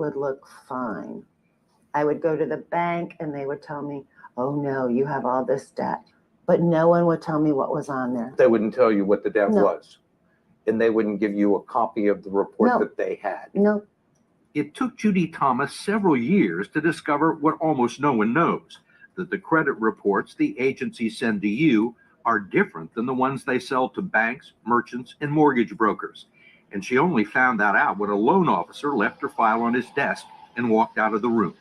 would look fine. I would go to the bank and they would tell me, oh no, you have all this debt. But no one would tell me what was on there. They wouldn't tell you what the debt No. was. And they wouldn't give you a copy of the report No. that they had. No. It took Judy Thomas several years to discover what almost no one knows, that the credit reports the agencies send to you are different than the ones they sell to banks, merchants, and mortgage brokers. And she only found that out when a loan officer left her file on his desk and walked out of the room.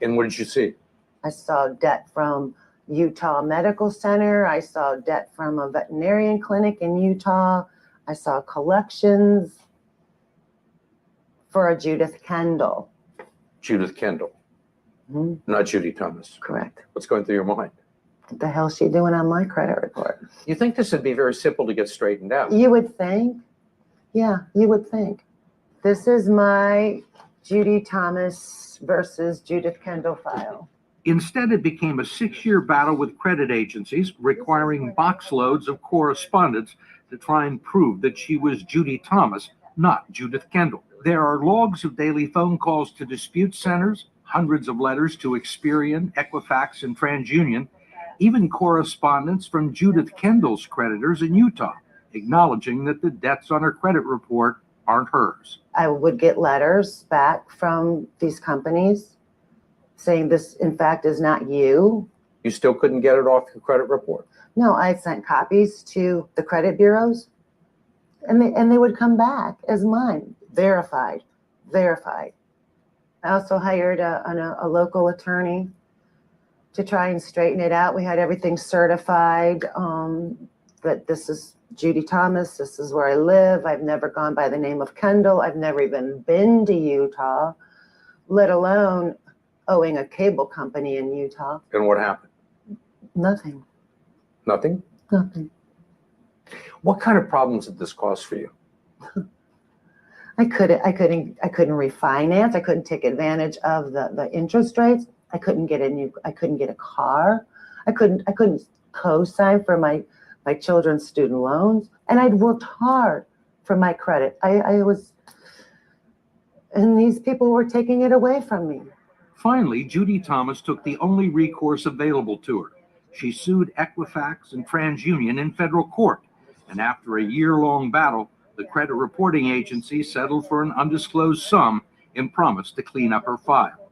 And what did you see? I saw debt from Utah Medical Center. I saw debt from a veterinarian clinic in Utah. I saw collections for a Judith Kendall. Judith Kendall, not Judy Thomas. Correct. What's going through your mind? What the hell is she doing on my credit report? You think this would be very simple to get straightened out? You would think. Yeah, you would think. This is my Judy Thomas versus Judith Kendall file. Instead, it became a 6-year battle with credit agencies, requiring box loads of correspondence to try and prove that she was Judy Thomas, not Judith Kendall. There are logs of daily phone calls to dispute centers, hundreds of letters to Experian, Equifax, and TransUnion, even correspondence from Judith Kendall's creditors in Utah, acknowledging that the debts on her credit report aren't hers. I would get letters back from these companies saying this, in fact, is not you. You still couldn't get it off your credit report? No, I sent copies to the credit bureaus, and they would come back as mine, verified. I also hired a local attorney to try and straighten it out. We had everything certified, that this is Judy Thomas, this is where I live. I've never gone by the name of Kendall. I've never even been to Utah, let alone owing a cable company in Utah. And what happened? Nothing. Nothing? Nothing. What kind of problems did this cause for you? I couldn't refinance. I couldn't take advantage of the interest rates. I couldn't get a car. I couldn't co-sign for my children's student loans. And I'd worked hard for my credit. And these people were taking it away from me. Finally, Judy Thomas took the only recourse available to her. She sued Equifax and TransUnion in federal court. And after a year-long battle, the credit reporting agency settled for an undisclosed sum and promised to clean up her file.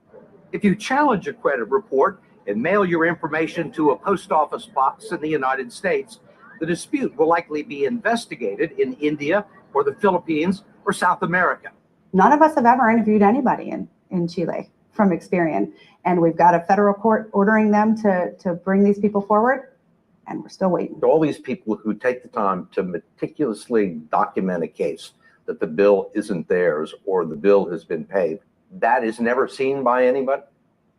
If you challenge a credit report and mail your information to a post office box in the United States, the dispute will likely be investigated in India or the Philippines or South America. None of us have ever interviewed anybody in Chile from Experian, and we've got a federal court ordering them to bring these people forward, and we're still waiting. All these people who take the time to meticulously document a case that the bill isn't theirs or the bill has been paid, that is never seen by anybody?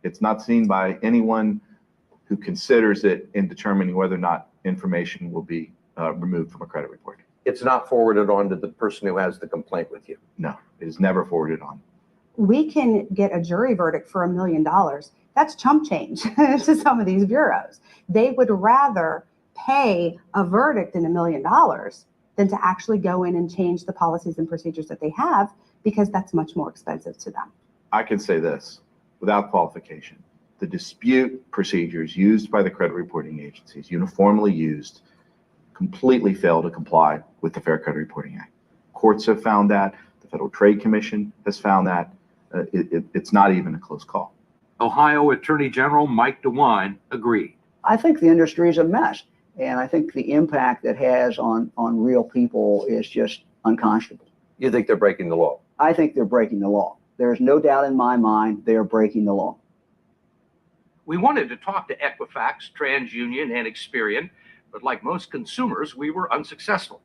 It's not seen by anyone who considers it in determining whether or not information will be removed from a credit report. It's not forwarded on to the person who has the complaint with you? No, it is never forwarded on. We can get a jury verdict for $1 million. That's chump change to some of these bureaus. They would rather pay a verdict in $1 million than to actually go in and change the policies and procedures that they have, because that's much more expensive to them. I can say this without qualification. The dispute procedures used by the credit reporting agencies, uniformly used, completely fail to comply with the Fair Credit Reporting Act. Courts have found that. The Federal Trade Commission has found that. It's not even a close call. Ohio Attorney General Mike DeWine agreed. I think the industry is a mess, and I think the impact it has on real people is just unconscionable. You think they're breaking the law? I think they're breaking the law. There's no doubt in my mind they are breaking the law. We wanted to talk to Equifax, TransUnion, and Experian, but like most consumers, we were unsuccessful.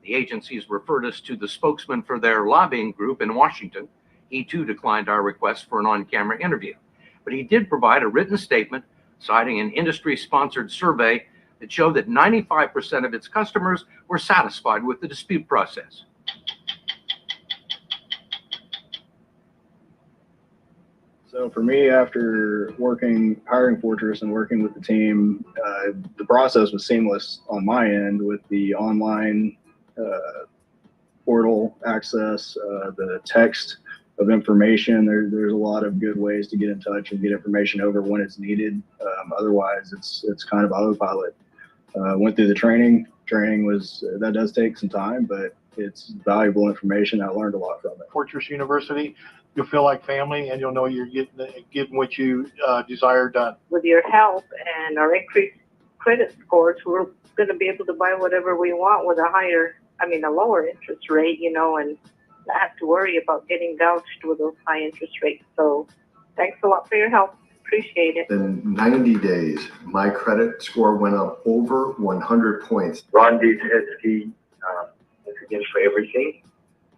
The agencies referred us to the spokesman for their lobbying group in Washington. He too declined our request for an on-camera interview, but he did provide a written statement citing an industry-sponsored survey that showed that 95% of its customers were satisfied with the dispute process. So for me, after hiring Fortress and working with the team, the process was seamless on my end with the online portal access, the text of information. There's a lot of good ways to get in touch and get information over when it's needed. Otherwise, it's kind of autopilot. Went through the training. Training that does take some time, but it's valuable information. I learned a lot from it. Fortress University, you'll feel like family, and you'll know you're getting what you desire done. With your help and our increased credit scores, we're going to be able to buy whatever we want with a lower interest rate, and not have to worry about getting gouged with those high interest rates. So thanks a lot for your help. Appreciate it. In 90 days, my credit score went up over 100 points. Rondi, thanks again for everything.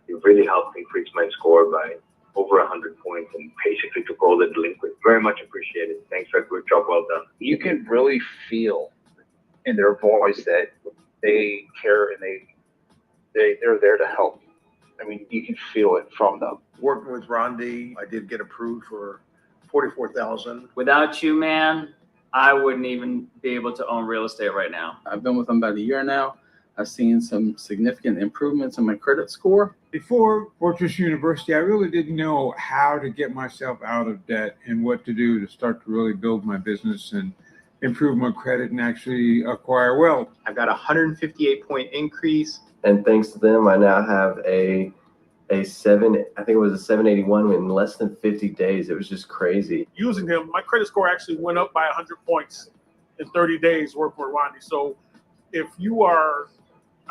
You really helped increase my score by over 100 points and basically took all the delinquent. Very much appreciated. Thanks for a good job. Well done. You can really feel in their voice that they care and they're there to help. I mean, you can feel it from them. Working with Rondi, I did get approved for $44,000. Without you, man, I wouldn't even be able to own real estate right now. I've been with them about a year now. I've seen some significant improvements in my credit score. Before Fortress University, I really didn't know how to get myself out of debt and what to do to start to really build my business and improve my credit and actually acquire wealth. I've got a 158-point increase. And thanks to them, I now have a 781 in less than 50 days. It was just crazy. Using him, my credit score actually went up by 100 points in 30 days working with Rondi. So if you are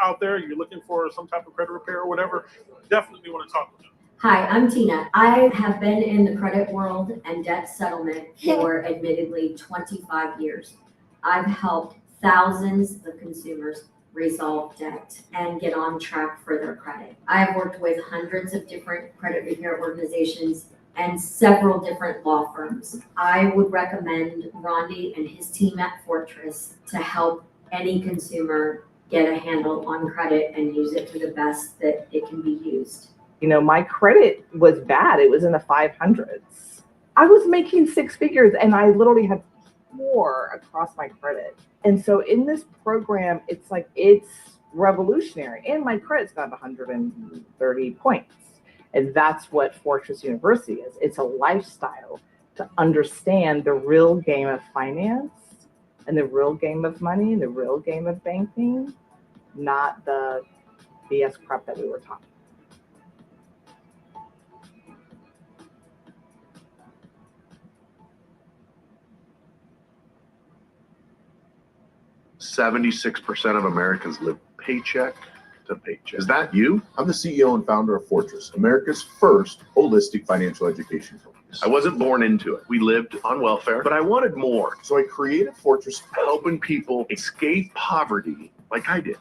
out there, you're looking for some type of credit repair or whatever, definitely want to talk with them. Hi, I'm Tina. I have been in the credit world and debt settlement for admittedly 25 years. I've helped thousands of consumers resolve debt and get on track for their credit. I have worked with hundreds of different credit repair organizations and several different law firms. I would recommend Rondi and his team at Fortress to help any consumer get a handle on credit and use it to the best that it can be used. My credit was bad. It was in the 500s. I was making six figures and I literally had 4 across my credit. And so in this program, it's revolutionary. And my credit's got 130 points. And that's what Fortress University is. It's a lifestyle to understand the real game of finance and the real game of money and the real game of banking, not the BS crap that we were taught. %76% of Americans live paycheck to paycheck. Is that you? I'm the CEO and founder of Fortress, America's first holistic financial education company. I wasn't born into it. We lived on welfare, but I wanted more. So I created Fortress, helping people escape poverty like I did.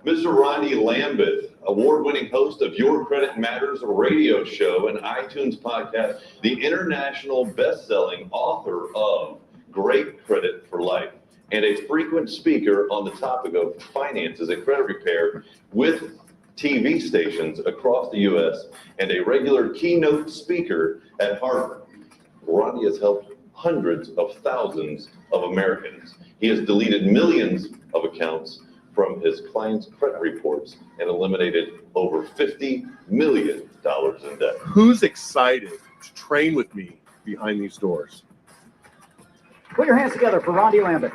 Mr. Rondi Lambeth, award-winning host of Your Credit Matters radio show and iTunes podcast, the international best-selling author of Great Credit for Life, and a frequent speaker on the topic of finances and credit repair with TV stations across the U.S. and a regular keynote speaker at Harvard. Rondi has helped hundreds of thousands of Americans. He has deleted millions of accounts from his clients' credit reports and eliminated over $50 million in debt. Who's excited to train with me behind these doors? Put your hands together for Rondi Lambeth.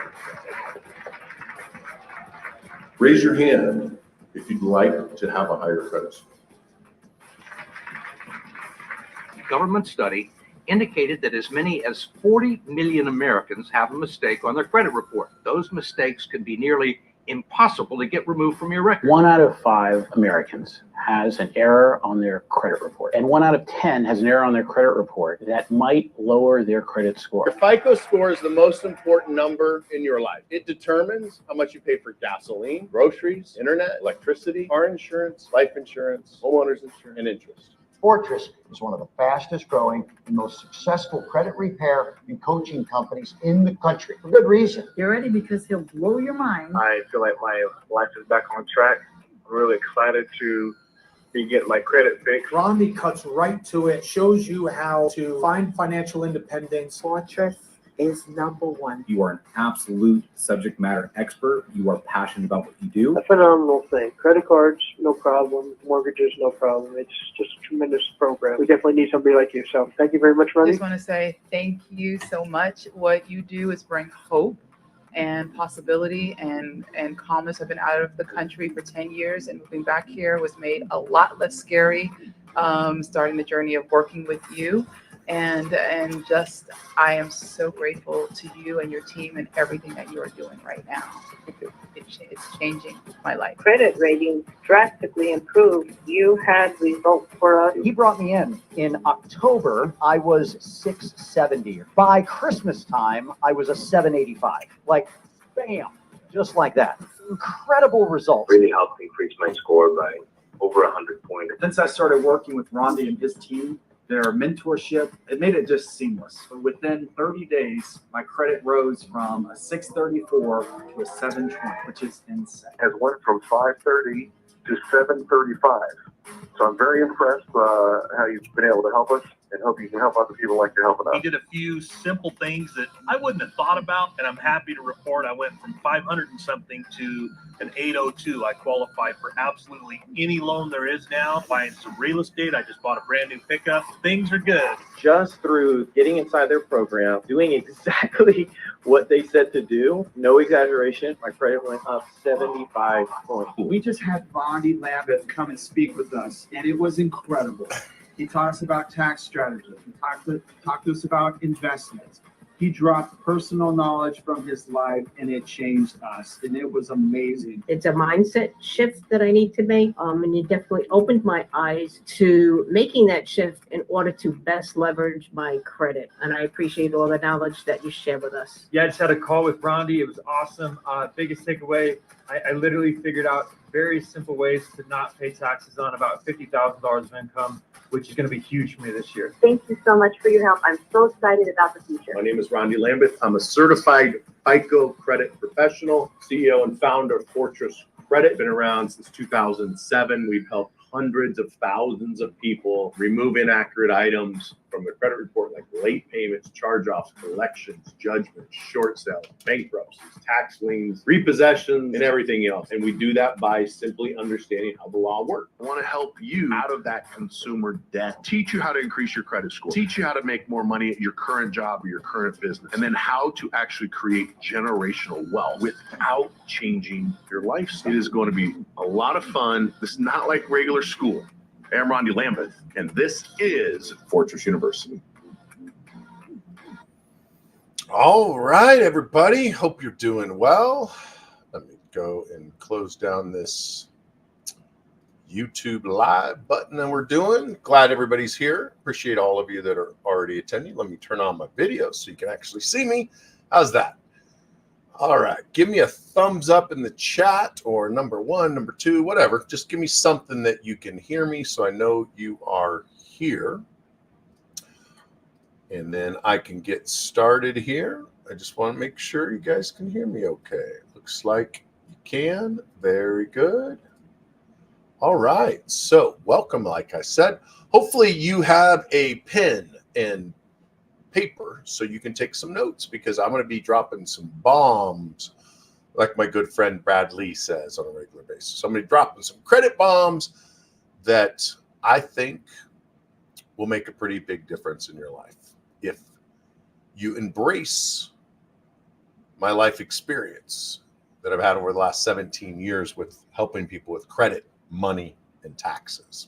Raise your hand if you'd like to have a higher credit score. A government study indicated that as many as 40 million Americans have a mistake on their credit report. Those mistakes can be nearly impossible to get removed from your record. 1 out of 5 Americans has an error on their credit report, and 1 out of 10 has an error on their credit report that might lower their credit score. Your FICO score is the most important number in your life. It determines how much you pay for gasoline, groceries, internet, electricity, car insurance, life insurance, homeowners insurance, and interest. Fortress is one of the fastest growing and most successful credit repair and coaching companies in the country, for good reason. You're ready because he'll blow your mind. I feel like my life is back on track. I'm really excited to be getting my credit fixed. Rondi cuts right to it, shows you how to find financial independence. Fortress is number one. You are an absolute subject matter expert. You are passionate about what you do. A phenomenal thing. Credit cards, no problem. Mortgages, no problem. It's just a tremendous program. We definitely need somebody like you. So thank you very much, I Rondi. just want to say thank you so much. What you do is bring hope and possibility and calmness. I've been out of the country for 10 years, and moving back here was made a lot less scary. Starting the journey of working with you, and just I am so grateful to you and your team and everything that you are doing right now. It's changing my life. Credit rating drastically improved. You had results for us. He brought me in October. I was 670. By Christmas time, I was a 785. Like, bam, just like that. Incredible results. Really helped increase my score by over 100 points. Since I started working with Rondi and his team, their mentorship, it made it just seamless. So within 30 days, my credit rose from a 634 to a 720, which is insane. Has went from 530 to 735. So I'm very impressed how you've been able to help us, and hope you can help other people like you're helping us. He did a few simple things that I wouldn't have thought about, and I'm happy to report I went from 500 and something to an 802. I qualified for absolutely any loan there is now. Buying some real estate, I just bought a brand new pickup. Things are good. Just through getting inside their program, doing exactly what they said to do, no exaggeration, my credit went up 75 points. We just had Rondi Lambeth come and speak with us, and it was incredible. He taught us about tax strategy. He talked to us about investments. He dropped personal knowledge from his life, and it changed us, and it was amazing. It's a mindset shift that I need to make, and it definitely opened my eyes to making that shift in order to best leverage my credit. And I appreciate all the knowledge that you share with us. Yeah, I just had a call with Rondi. It was awesome. Biggest takeaway, I literally figured out very simple ways to not pay taxes on about $50,000 of income, which is going to be huge for me this year. Thank you so much for your help. I'm so excited about the future. My name is Rondi Lambeth. I'm a certified FICO credit professional, CEO and founder of Fortress Credit. Been around since 2007. We've helped hundreds of thousands of people remove inaccurate items from their credit report, like late payments, charge-offs, collections, judgments, short sales, bankruptcies, tax liens, repossessions, and everything else. And we do that by simply understanding how the law works. I want to help you out of that consumer debt, teach you how to increase your credit score, teach you how to make more money at your current job or your current business, and then how to actually create generational wealth without changing your lifestyle. It is going to be a lot of fun. This is not like regular school. I'm Rondi Lambeth, and this is Fortress University. All right, everybody. Hope you're doing well. Let me go and close down this YouTube live button that we're doing. Glad everybody's here. Appreciate all of you that are already attending. Let me turn on my video so you can actually see me. How's that? All right. Give me a thumbs up in the chat, or number one, number two, whatever. Just give me something that you can hear me so I know you are here. And then I can get started here. I just want to make sure you guys can hear me okay. Looks like you can. Very good. All right. So welcome, like I said. Hopefully you have a pen and paper so you can take some notes, because I'm going to be dropping some bombs, like my good friend Brad Lee says on a regular basis. So I'm going to be dropping some credit bombs that I think will make a pretty big difference in your life if you embrace my life experience that I've had over the last 17 years with helping people with credit, money, and taxes.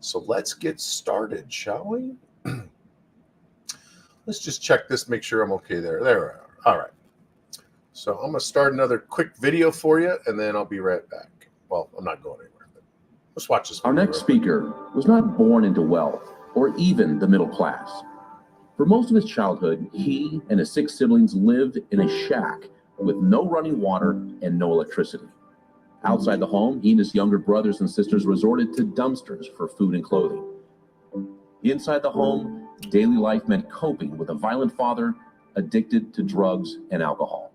So let's get started, shall we? Let's just check this, make sure I'm okay there. There we are. All right. So I'm going to start another quick video for you, and then I'll be right back. Well, I'm not going anywhere, but let's watch this. Our next speaker was not born into wealth or even the middle class. For most of his childhood, he and his 6 siblings lived in a shack with no running water and no electricity. Outside the home, he and his younger brothers and sisters resorted to dumpsters for food and clothing. Inside the home, daily life meant coping with a violent father addicted to drugs and alcohol.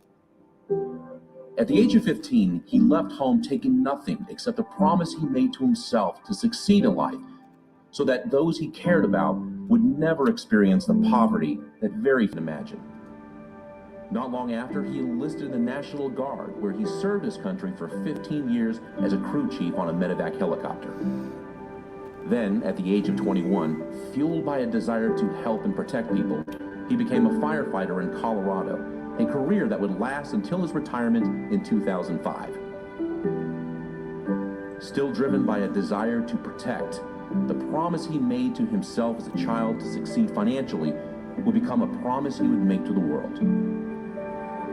At the age of 15, he left home taking nothing except a promise he made to himself to succeed in life, so that those he cared about would never experience the poverty that very few imagined. Not long after, he enlisted in the National Guard, where he served his country for 15 years as a crew chief on a medevac helicopter. Then, at the age of 21, fueled by a desire to help and protect people, he became a firefighter in Colorado, a career that would last until his retirement in 2005. Still driven by a desire to protect, the promise he made to himself as a child to succeed financially would become a promise he would make to the world.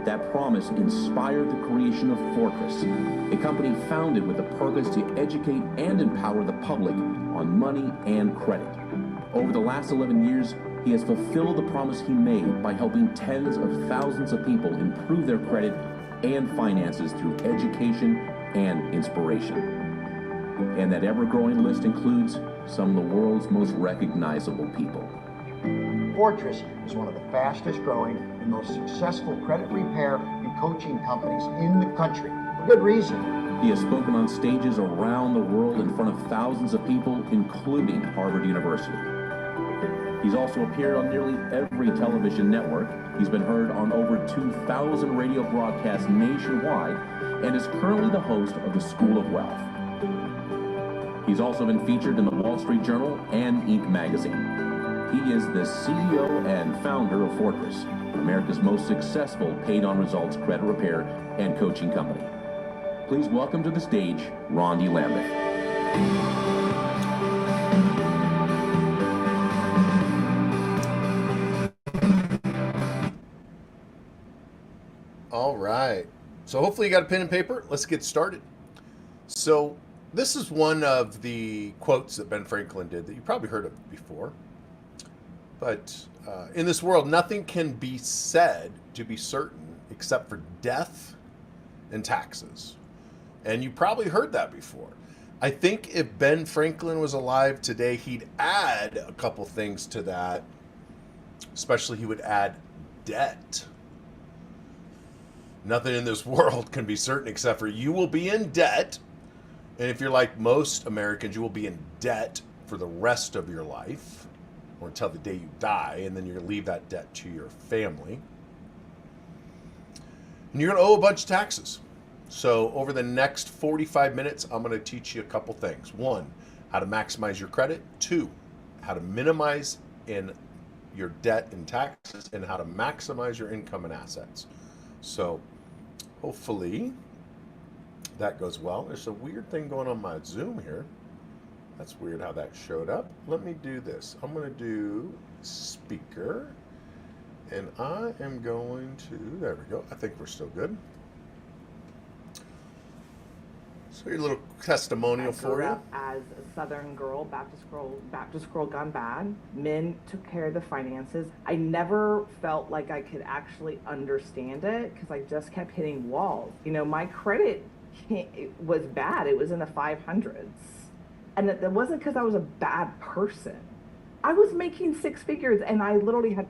That promise inspired the creation of Fortress, a company founded with the purpose to educate and empower the public on money and credit. Over the last 11 years, he has fulfilled the promise he made by helping tens of thousands of people improve their credit and finances through education and inspiration. And that ever-growing list includes some of the world's most recognizable people. Fortress is one of the fastest growing and most successful credit repair and coaching companies in the country. For good reason. He has spoken on stages around the world in front of thousands of people, including Harvard University. He's also appeared on nearly every television network. He's been heard on over 2,000 radio broadcasts nationwide and is currently the host of the School of Wealth. He's also been featured in the Wall Street Journal and Inc. magazine. He is the CEO and founder of Fortress, America's most successful paid-on-results credit repair and coaching company. Please welcome to the stage, Rondi Lambeth. All right. So hopefully you got a pen and paper. Let's get started. So this is one of the quotes that Ben Franklin did that you probably heard of before. But in this world, nothing can be said to be certain except for death and taxes. And you probably heard that before. I think if Ben Franklin was alive today, he'd add a couple things to that. Especially he would add debt. Nothing in this world can be certain except for you will be in debt. And if you're like most Americans, you will be in debt for the rest of your life, or until the day you die, and then you're going to leave that debt to your family. And you're going to owe a bunch of taxes. So over the next 45 minutes, I'm going to teach you a couple things. 1, how to maximize your credit. 2, how to minimize in your debt and taxes, and how to maximize your income and assets. So hopefully that goes well. There's a weird thing going on my Zoom here. That's weird how that showed up. Let me do this. I'm going to do speaker, and I am going to, there we go. I think we're still good. So your little testimonial for I grew you. up as a Southern girl, Baptist girl gone bad. Men took care of the finances. I never felt like I could actually understand it because I just kept hitting walls. You know, my credit was bad. It was in the 500s. And that wasn't because I was a bad person. I was making 6 figures and I literally had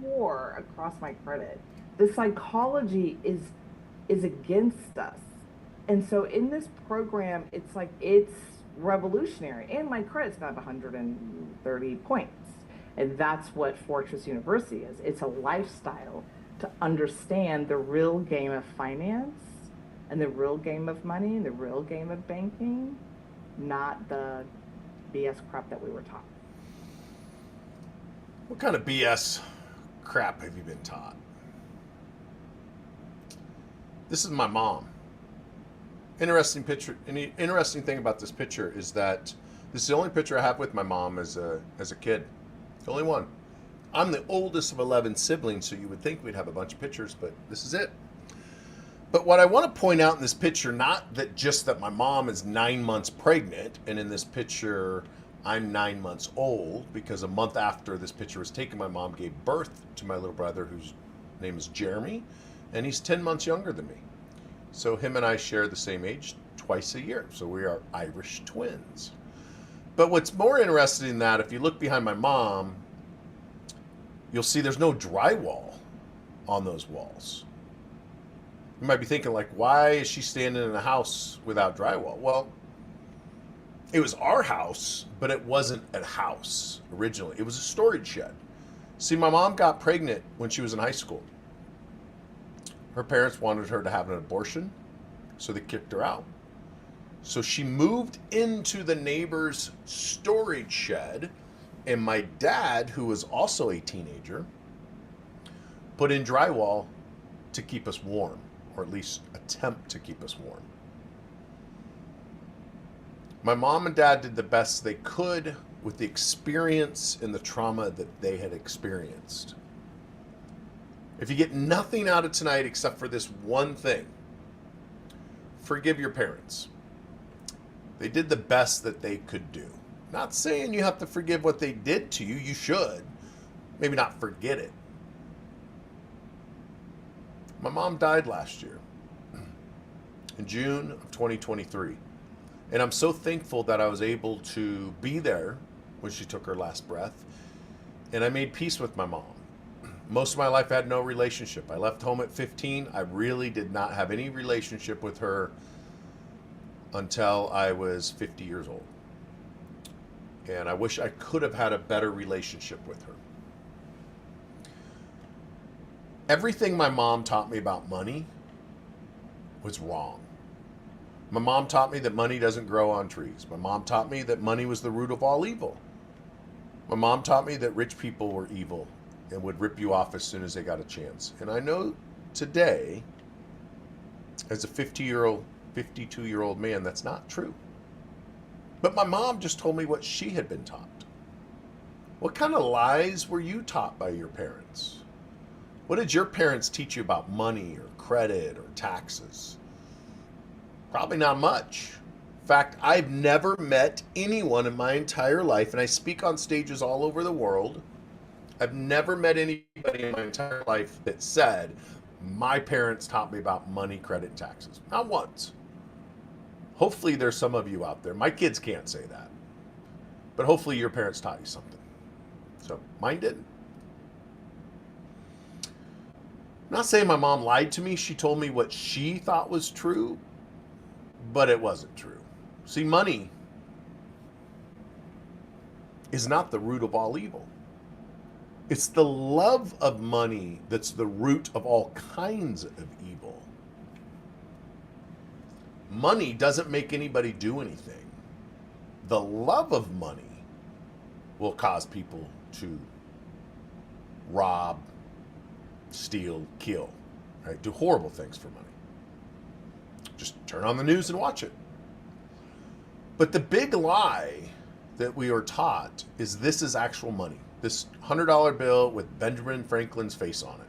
4 across my credit. The psychology is against us. And so in this program, it's like, it's revolutionary. And my credit's got 130 points. And that's what Fortress University is. It's a lifestyle to understand the real game of finance and the real game of money and the real game of banking, not the BS crap that we were taught. What kind of BS crap have you been taught? This is my mom. Interesting picture. An interesting thing about this picture is that this is the only picture I have with my mom as a kid. The only one. I'm the oldest of 11 siblings, so you would think we'd have a bunch of pictures, but this is it. But what I want to point out in this picture, not that just that my mom is 9 months pregnant, and in this picture I'm 9 months old, because a month after this picture was taken, my mom gave birth to my little brother, whose name is Jeremy, and he's 10 months younger than me. So him and I share the same age twice a year, so we are Irish twins. But what's more interesting than that, if you look behind my mom, you'll see there's no drywall on those walls. You might be thinking, like, why is she standing in a house without drywall? Well, it was our house, but it wasn't a house originally. It was a storage shed. See, my mom got pregnant when she was in high school. Her parents wanted her to have an abortion, so they kicked her out. So she moved into the neighbor's storage shed, and my dad, who was also a teenager, put in drywall to keep us warm, or at least attempt to keep us warm. My mom and dad did the best they could with the experience and the trauma that they had experienced. If you get nothing out of tonight except for this one thing, forgive your parents. They did the best that they could do. Not saying you have to forgive what they did to you. You should. Maybe not forget it. My mom died last year in June of 2023. And I'm so thankful that I was able to be there when she took her last breath. And I made peace with my mom. Most of my life I had no relationship. I left home at 15. I really did not have any relationship with her until I was 50 years old. And I wish I could have had a better relationship with her. Everything my mom taught me about money was wrong. My mom taught me that money doesn't grow on trees. My mom taught me that money was the root of all evil. My mom taught me that rich people were evil and would rip you off as soon as they got a chance. And I know today, as a 52-year-old man, that's not true. But my mom just told me what she had been taught. What kind of lies were you taught by your parents? What did your parents teach you about money or credit or taxes? Probably not much. In fact, I've never met anyone in my entire life, and I speak on stages all over the world. I've never met anybody in my entire life that said, my parents taught me about money, credit, and taxes. Not once. Hopefully there's some of you out there. My kids can't say that. But hopefully your parents taught you something. So mine didn't. I'm not saying my mom lied to me. She told me what she thought was true, but it wasn't true. See, money is not the root of all evil. It's the love of money that's the root of all kinds of evil. Money doesn't make anybody do anything. The love of money will cause people to rob, steal, kill, right? Do horrible things for money. Just turn on the news and watch it. But the big lie that we are taught is this is actual money. This $100 bill with Benjamin Franklin's face on it.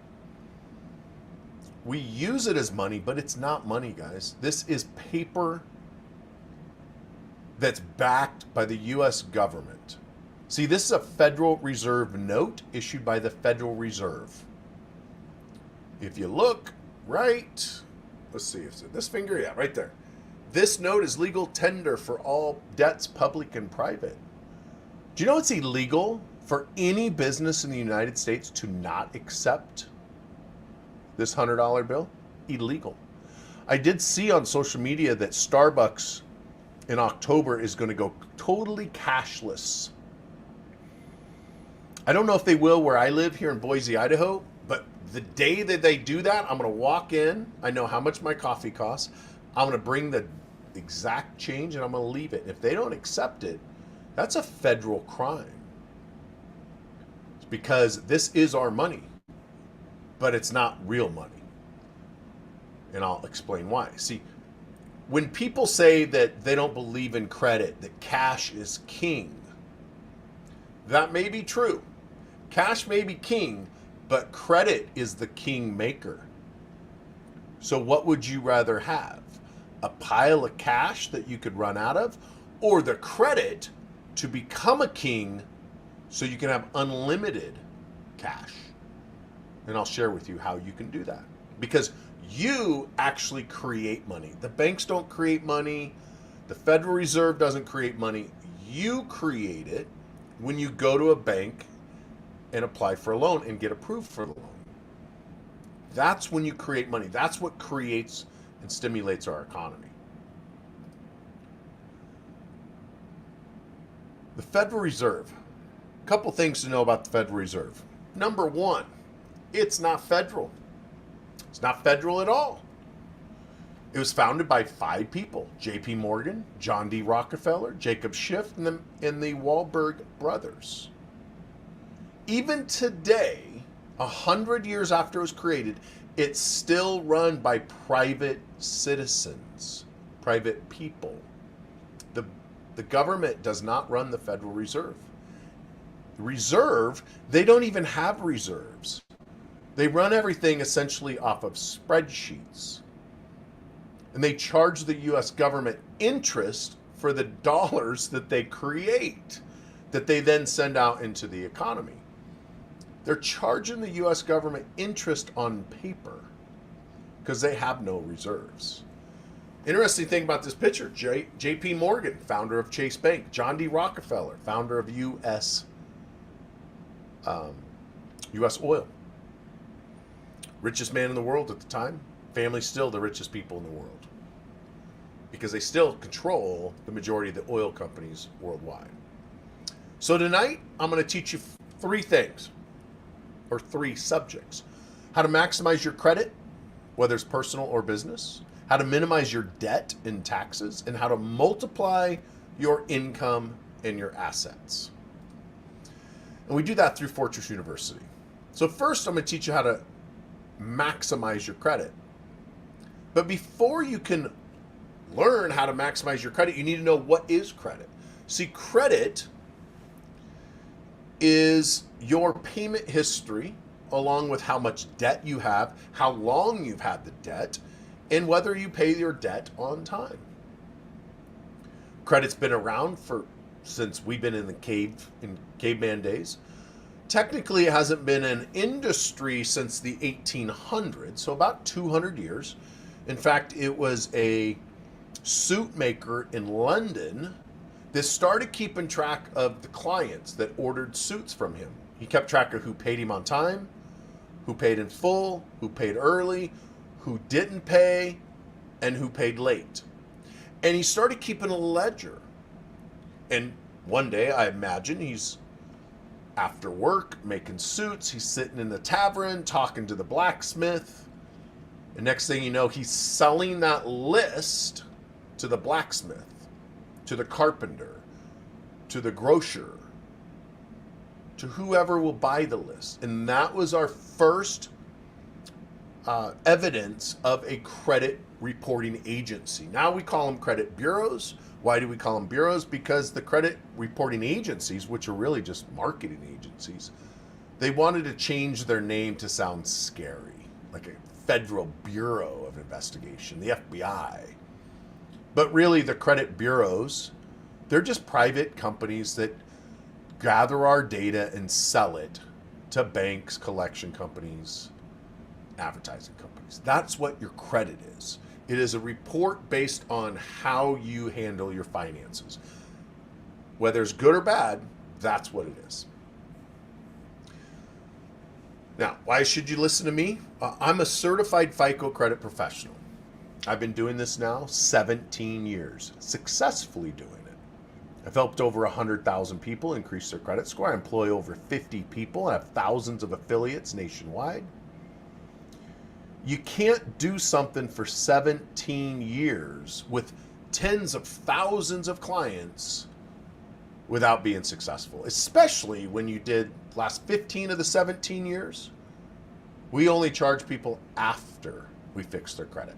We use it as money, but it's not money, guys. This is paper that's backed by the U.S. government. See, this is a Federal Reserve note issued by the Federal Reserve. If you look right, let's see, is it this finger? Yeah, right there. This note is legal tender for all debts, public and private. Do you know it's illegal for any business in the United States to not accept this $100 bill? Illegal. I did see on social media that Starbucks in October is going to go totally cashless. I don't know if they will where I live here in Boise, Idaho, but the day that they do that, I'm going to walk in. I know how much my coffee costs. I'm going to bring the exact change and I'm going to leave it. If they don't accept it, that's a federal crime. It's because this is our money, but it's not real money. And I'll explain why. See, when people say that they don't believe in credit, that cash is king, that may be true. Cash may be king, but credit is the king maker. So what would you rather have? A pile of cash that you could run out of, or the credit to become a king so you can have unlimited cash? And I'll share with you how you can do that. Because you actually create money. The banks don't create money. The Federal Reserve doesn't create money. You create it when you go to a bank and apply for a loan and get approved for the loan. That's when you create money. That's what creates and stimulates our economy. The Federal Reserve. A couple things to know about the Federal Reserve. Number one, it's not federal. It's not federal at all. It was founded by 5 people: J.P. Morgan, John D. Rockefeller, Jacob Schiff, and the Wahlberg brothers. Even today, 100 years after it was created, it's still run by private citizens, private people. The government does not run the Federal Reserve. The Reserve, they don't even have reserves. They run everything essentially off of spreadsheets. And they charge the U.S. government interest for the dollars that they create, that they then send out into the economy. They're charging the U.S. government interest on paper because they have no reserves. Interesting thing about this picture, J.P. Morgan, founder of Chase Bank, John D. Rockefeller, founder of U.S. Oil. Richest man in the world at the time. Family still the richest people in the world because they still control the majority of the oil companies worldwide. So tonight, I'm going to teach you 3 things, or 3 subjects. How to maximize your credit, whether it's personal or business. How to minimize your debt and taxes, and how to multiply your income and your assets. And we do that through Fortress University. So first, I'm going to teach you how to maximize your credit. But before you can learn how to maximize your credit, you need to know what is credit. See, credit is your payment history, along with how much debt you have, how long you've had the debt, and whether you pay your debt on time. Credit's been around since we've been in caveman days. Technically, it hasn't been an industry since the 1800s, so about 200 years. In fact, it was a suit maker in London that started keeping track of the clients that ordered suits from him. He kept track of who paid him on time, who paid in full, who paid early, who didn't pay, and who paid late. And he started keeping a ledger. And one day, I imagine, he's after work making suits. He's sitting in the tavern talking to the blacksmith. And next thing you know, he's selling that list to the blacksmith, to the carpenter, to the grocer, to whoever will buy the list. And that was our first evidence of a credit reporting agency. Now we call them credit bureaus. Why do we call them bureaus? Because the credit reporting agencies, which are really just marketing agencies, they wanted to change their name to sound scary, like a Federal Bureau of Investigation, the FBI. But really, the credit bureaus, they're just private companies that gather our data and sell it to banks, collection companies, advertising companies. That's what your credit is. It is a report based on how you handle your finances. Whether it's good or bad, that's what it is. Now, why should you listen to me? I'm a certified FICO credit professional. I've been doing this now 17 years, successfully doing it. I've helped over 100,000 people increase their credit score. I employ over 50 people. I have thousands of affiliates nationwide. You can't do something for 17 years with tens of thousands of clients without being successful, especially when you did last 15 of the 17 years. We only charge people after we fix their credit.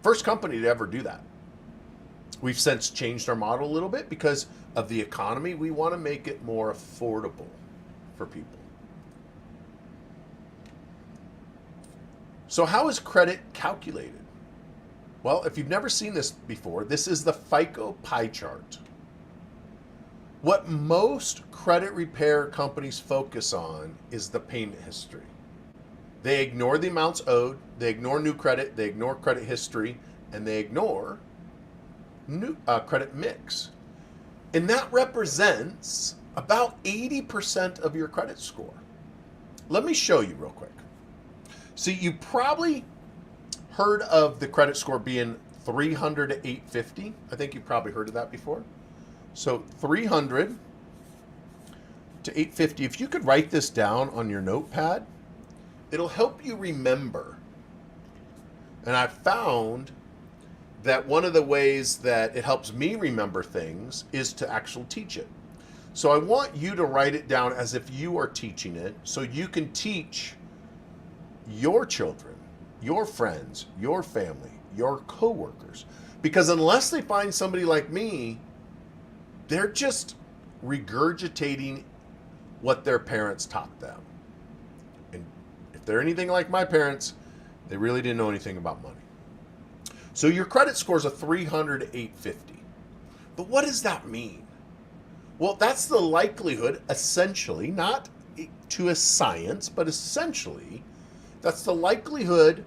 First company to ever do that. We've since changed our model a little bit because of the economy. We want to make it more affordable for people. So how is credit calculated? Well, if you've never seen this before, this is the FICO pie chart. What most credit repair companies focus on is the payment history. They ignore the amounts owed, they ignore new credit, they ignore credit history, and they ignore new credit mix. And that represents about 80% of your credit score. Let me show you real quick. See, you probably heard of the credit score being 300 to 850. I think you've probably heard of that before. So 300 to 850. If you could write this down on your notepad, it'll help you remember And I found that one of the ways that it helps me remember things is to actually teach it. So I want you to write it down as if you are teaching it, so you can teach your children, your friends, your family, your coworkers. Because unless they find somebody like me, they're just regurgitating what their parents taught them. And if they're anything like my parents, they really didn't know anything about money. So your credit score is a 300 to 850. But what does that mean? Well, that's the likelihood, essentially, not to a science, but essentially, that's the likelihood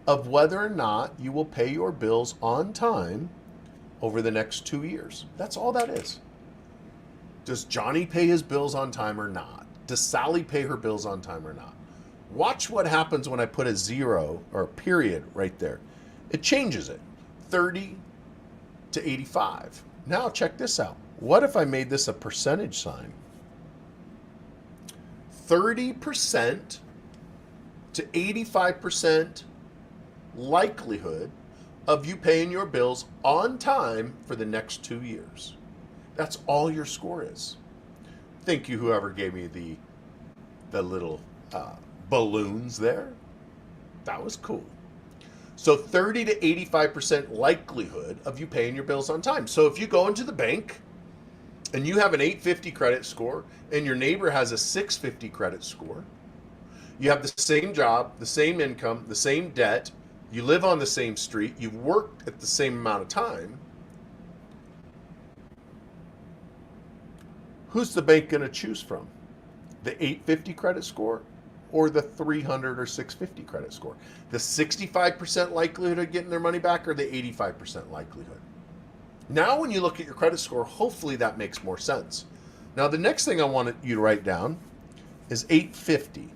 of whether or not you will pay your bills on time over the next 2 years. That's all that is. Does Johnny pay his bills on time or not? Does Sally pay her bills on time or not? Watch what happens when I put a zero or a period right there. It changes it. 30 to 85. Now check this out. What if I made this a percentage sign? 30% to 85% likelihood of you paying your bills on time for the next 2 years. That's all your score is. Thank you, whoever gave me the little balloons there. That was cool. So 30 to 85% likelihood of you paying your bills on time. So if you go into the bank and you have an 850 credit score and your neighbor has a 650 credit score, you have the same job, the same income, the same debt, you live on the same street, you've worked at the same amount of time, who's the bank going to choose from? The 850 credit score or the 300 or 650 credit score? The 65% likelihood of getting their money back or the 85% likelihood? Now when you look at your credit score, hopefully that makes more sense. Now the next thing I want you to write down is 850.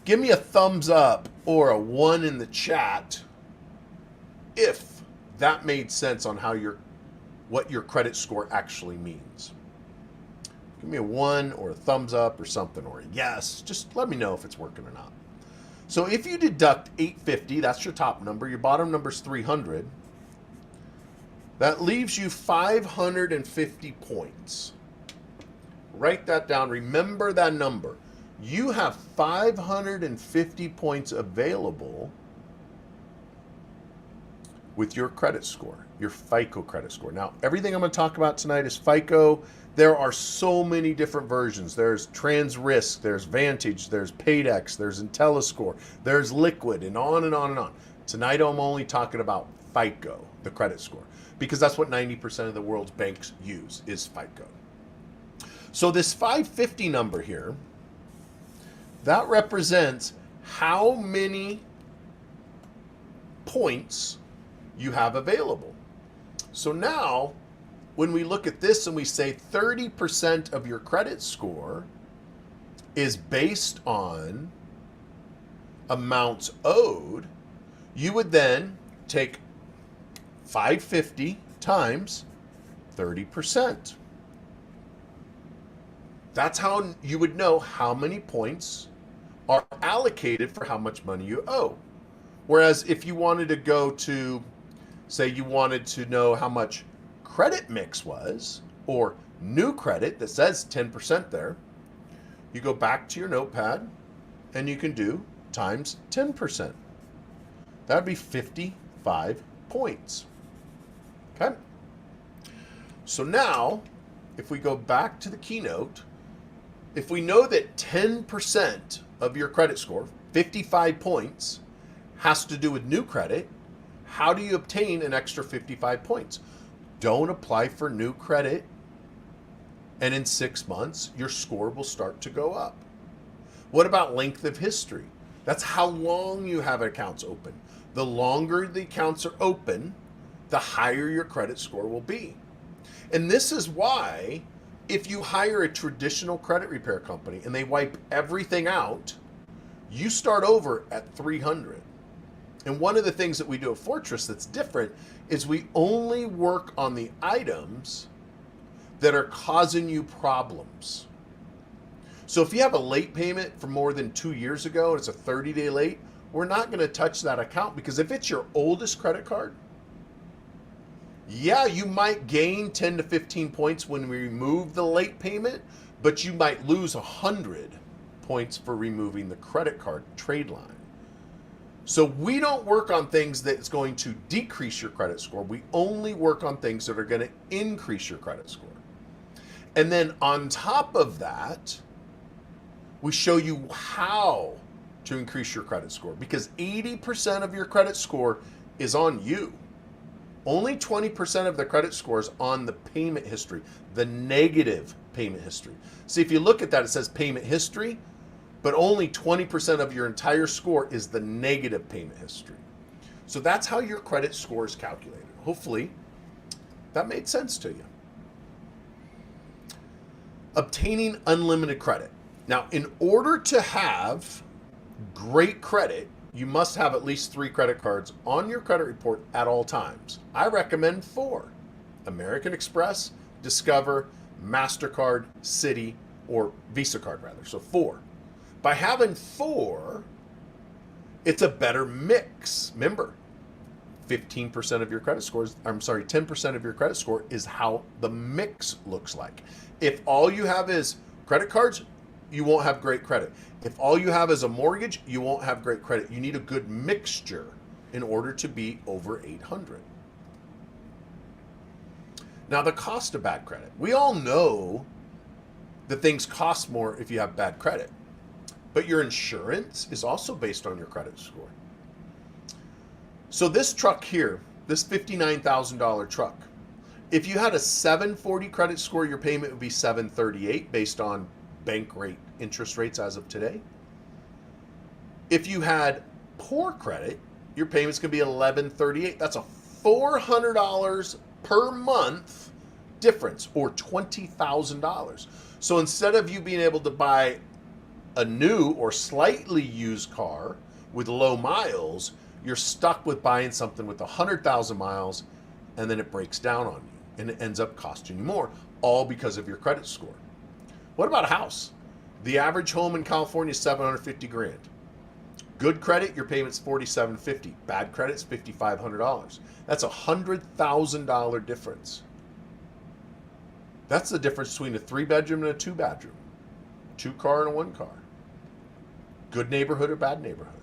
Give me a thumbs up or a 1 in the chat if that made sense on how what your credit score actually means. Give me a 1 or a thumbs up or something, or a yes. Just let me know if it's working or not. So if you deduct 850, that's your top number. Your bottom number is 300. That leaves you 550 points. Write that down. Remember that number. You have 550 points available with your credit score, your FICO credit score. Now, everything I'm going to talk about tonight is FICO. There are so many different versions. There's TransRisk, there's Vantage, there's Paydex, there's IntelliScore, there's Liquid, and on and on and on. Tonight, I'm only talking about FICO, the credit score, because that's what 90% of the world's banks use, is FICO. So this 550 number here, that represents how many points you have available. So now, when we look at this and we say 30% of your credit score is based on amounts owed, you would then take 550 times 30%. That's how you would know how many points are allocated for how much money you owe. Whereas if you wanted to go to, say you wanted to know how much credit mix was, or new credit that says 10% there, you go back to your notepad and you can do times 10%. That'd be 55 points. Okay? So now, if we go back to the keynote, if we know that 10% of your credit score, 55 points, has to do with new credit, how do you obtain an extra 55 points? Don't apply for new credit, and in 6 months, your score will start to go up. What about length of history? That's how long you have accounts open. The longer the accounts are open, the higher your credit score will be. And this is why, if you hire a traditional credit repair company and they wipe everything out, you start over at 300. And one of the things that we do at Fortress that's different is we only work on the items that are causing you problems. So if you have a late payment from more than 2 years ago and it's a 30-day late, we're not going to touch that account, because if it's your oldest credit card, yeah, you might gain 10 to 15 points when we remove the late payment, but you might lose 100 points for removing the credit card trade line. So we don't work on things that's going to decrease your credit score. We only work on things that are going to increase your credit score. And then on top of that, we show you how to increase your credit score, because 80% of your credit score is on you. Only 20% of the credit score is on the payment history, the negative payment history. See, if you look at that, it says payment history, but only 20% of your entire score is the negative payment history. So that's how your credit score is calculated. Hopefully that made sense to you. Obtaining unlimited credit. Now, in order to have great credit, you must have at least 3 credit cards on your credit report at all times. I recommend 4. American Express, Discover, MasterCard, Citi, or Visa card rather. So 4. By having 4, it's a better mix. Remember, 15% of your credit scores, 10% of your credit score is how the mix looks like. If all you have is credit cards, you won't have great credit. If all you have is a mortgage, you won't have great credit. You need a good mixture in order to be over 800. Now, the cost of bad credit. We all know that things cost more if you have bad credit, but your insurance is also based on your credit score. So this truck here, this $59,000 truck, if you had a 740 credit score, your payment would be $738 based on bank rate interest rates as of today. If you had poor credit, your payment's going to be $1,138. That's a $400 per month difference, or $20,000. So instead of you being able to buy a new or slightly used car with low miles, you're stuck with buying something with 100,000 miles, and then it breaks down on you and it ends up costing you more, all because of your credit score. What about a house? The average home in California is $750,000. Good credit, your payment's $4,750. Bad credit's $5,500. That's a $100,000 difference. That's the difference between a 3-bedroom and a 2-bedroom, 2-car and a 1-car. Good neighborhood or bad neighborhood.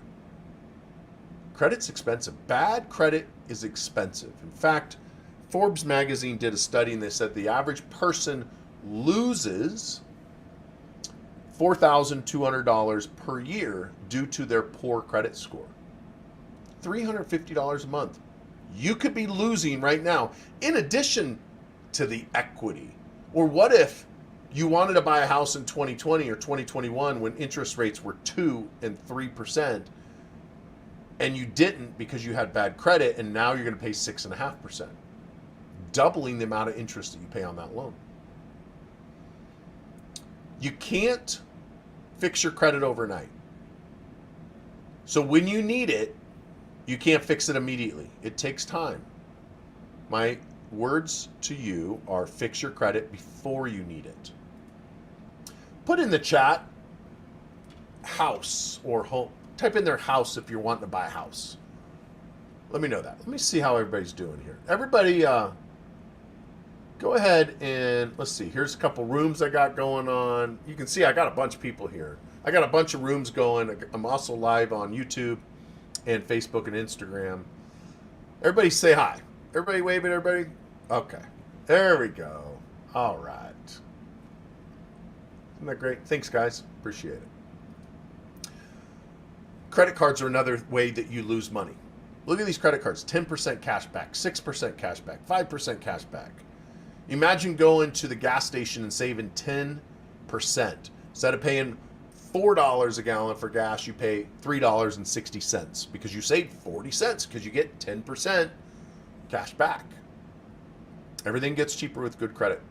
Credit's expensive. Bad credit is expensive. In fact, Forbes magazine did a study and they said the average person loses $4,200 per year due to their poor credit score. $350 a month. You could be losing right now, in addition to the equity. Or what if you wanted to buy a house in 2020 or 2021 when interest rates were 2 and 3%, and you didn't because you had bad credit, and now you're going to pay 6.5%, doubling the amount of interest that you pay on that loan. You can't fix your credit overnight. So when you need it, you can't fix it immediately. It takes time. My words to you are fix your credit before you need it. Put in the chat house or home. Type in their house if you're wanting to buy a house. Let me know that. Let me see how everybody's doing here. Everybody, go ahead and let's see. Here's a couple rooms I got going on. You can see I got a bunch of people here. I got a bunch of rooms going. I'm also live on YouTube and Facebook and Instagram. Everybody say hi. Everybody wave at everybody. Okay. There we go. All right. Isn't that great? Thanks, guys. Appreciate it. Credit cards are another way that you lose money. Look at these credit cards. 10% cash back, 6% cash back, 5% cash back. Imagine going to the gas station and saving 10%. Instead of paying $4 a gallon for gas, you pay $3.60 because you saved 40 cents because you get 10% cash back. Everything gets cheaper with good credit.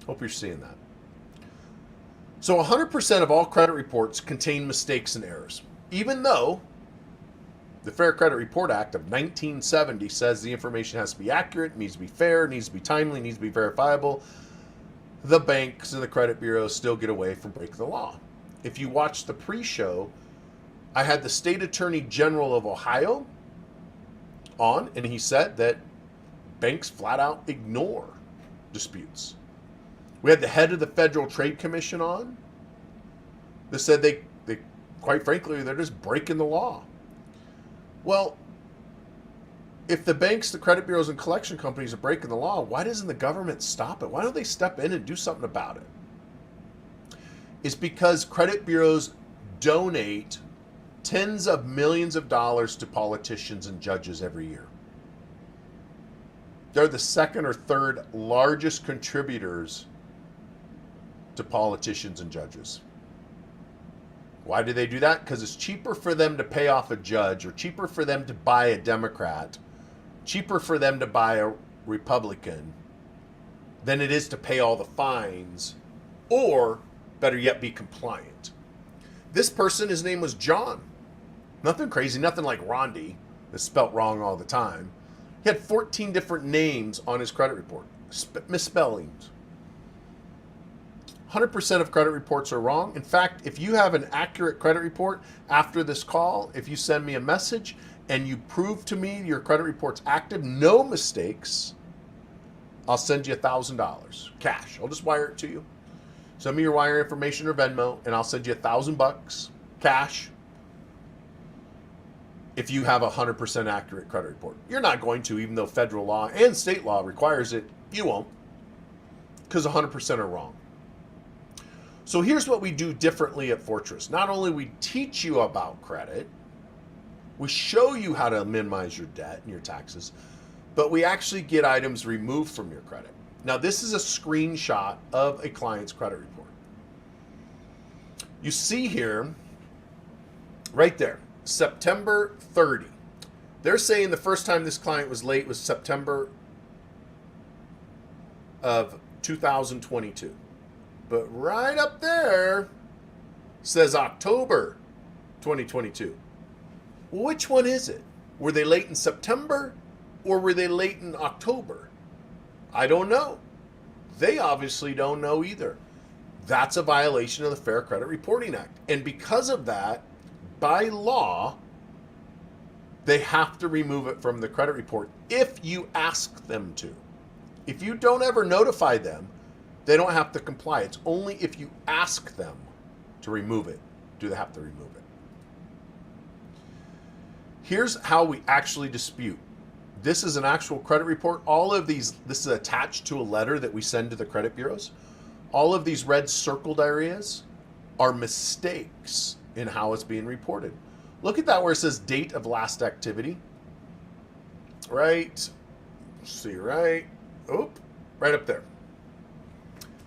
Hope you're seeing that. So 100% of all credit reports contain mistakes and errors, even though the Fair Credit Report Act of 1970 says the information has to be accurate, needs to be fair, needs to be timely, needs to be verifiable. The banks and the credit bureaus still get away from breaking the law. If you watch the pre-show, I had the State Attorney General of Ohio on, and he said that banks flat out ignore disputes. We had the head of the Federal Trade Commission on. They said they quite frankly, they're just breaking the law. Well, if the banks, the credit bureaus, and collection companies are breaking the law, why doesn't the government stop it? Why don't they step in and do something about it? It's because credit bureaus donate tens of millions of dollars to politicians and judges every year. They're the second or third largest contributors to politicians and judges. Why do they do that? Because it's cheaper for them to pay off a judge, or cheaper for them to buy a Democrat, cheaper for them to buy a Republican than it is to pay all the fines, or better yet, be compliant. This person, his name was John. Nothing crazy, nothing like Rondi, that's spelt wrong all the time. He had 14 different names on his credit report, misspellings. 100% of credit reports are wrong. In fact, if you have an accurate credit report after this call, if you send me a message and you prove to me your credit report's active, no mistakes, I'll send you $1,000 cash. I'll just wire it to you. Send me your wire information or Venmo, and I'll send you $1,000 cash if you have a 100% accurate credit report. You're not going to, even though federal law and state law requires it, you won't, because 100% are wrong. So here's what we do differently at Fortress. Not only we teach you about credit, we show you how to minimize your debt and your taxes, but we actually get items removed from your credit. Now, this is a screenshot of a client's credit report. You see here, right there, September 30. They're saying the first time this client was late was September of 2022. But right up there says October 2022. Well, which one is it? Were they late in September or were they late in October? I don't know. They obviously don't know either. That's a violation of the Fair Credit Reporting Act. And because of that, by law, they have to remove it from the credit report if you ask them to. If you don't ever notify them, they don't have to comply. It's only if you ask them to remove it do they have to remove it. Here's how we actually dispute. This is an actual credit report. All of these, this is attached to a letter that we send to the credit bureaus. All of these red circled areas are mistakes in how it's being reported. Look at that where it says date of last activity. Right, see, right, right up there.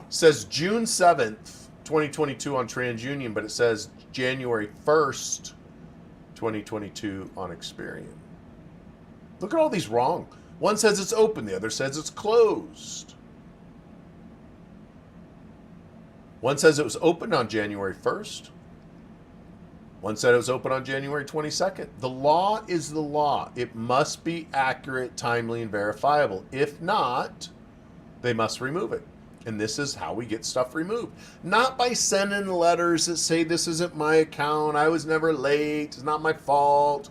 Says June 7th, 2022 on TransUnion, but it says January 1st, 2022 on Experian. Look at all these wrong. One says it's open, the other says it's closed. One says it was open on January 1st. One said it was open on January 22nd. The law is the law. It must be accurate, timely, and verifiable. If not, they must remove it. And this is how we get stuff removed. Not by sending letters that say this isn't my account, I was never late, it's not my fault.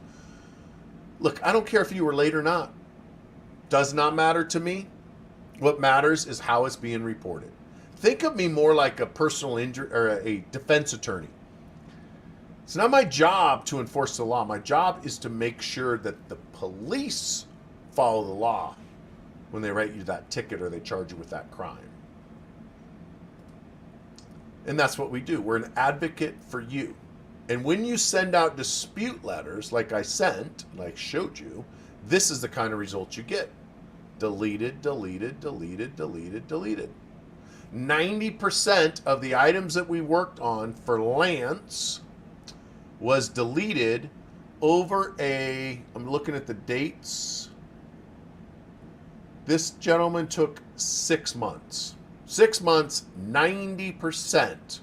Look, I don't care if you were late or not. Does not matter to me. What matters is how it's being reported. Think of me more like a personal injury or a defense attorney. It's not my job to enforce the law. My job is to make sure that the police follow the law when they write you that ticket or they charge you with that crime. And that's what we do. We're an advocate for you. And when you send out dispute letters like I sent, like showed you, this is the kind of results you get. Deleted, deleted, deleted, deleted, deleted. 90% of the items that we worked on for Lance was deleted over I'm looking at the dates. This gentleman took 6 months. 6 months, 90%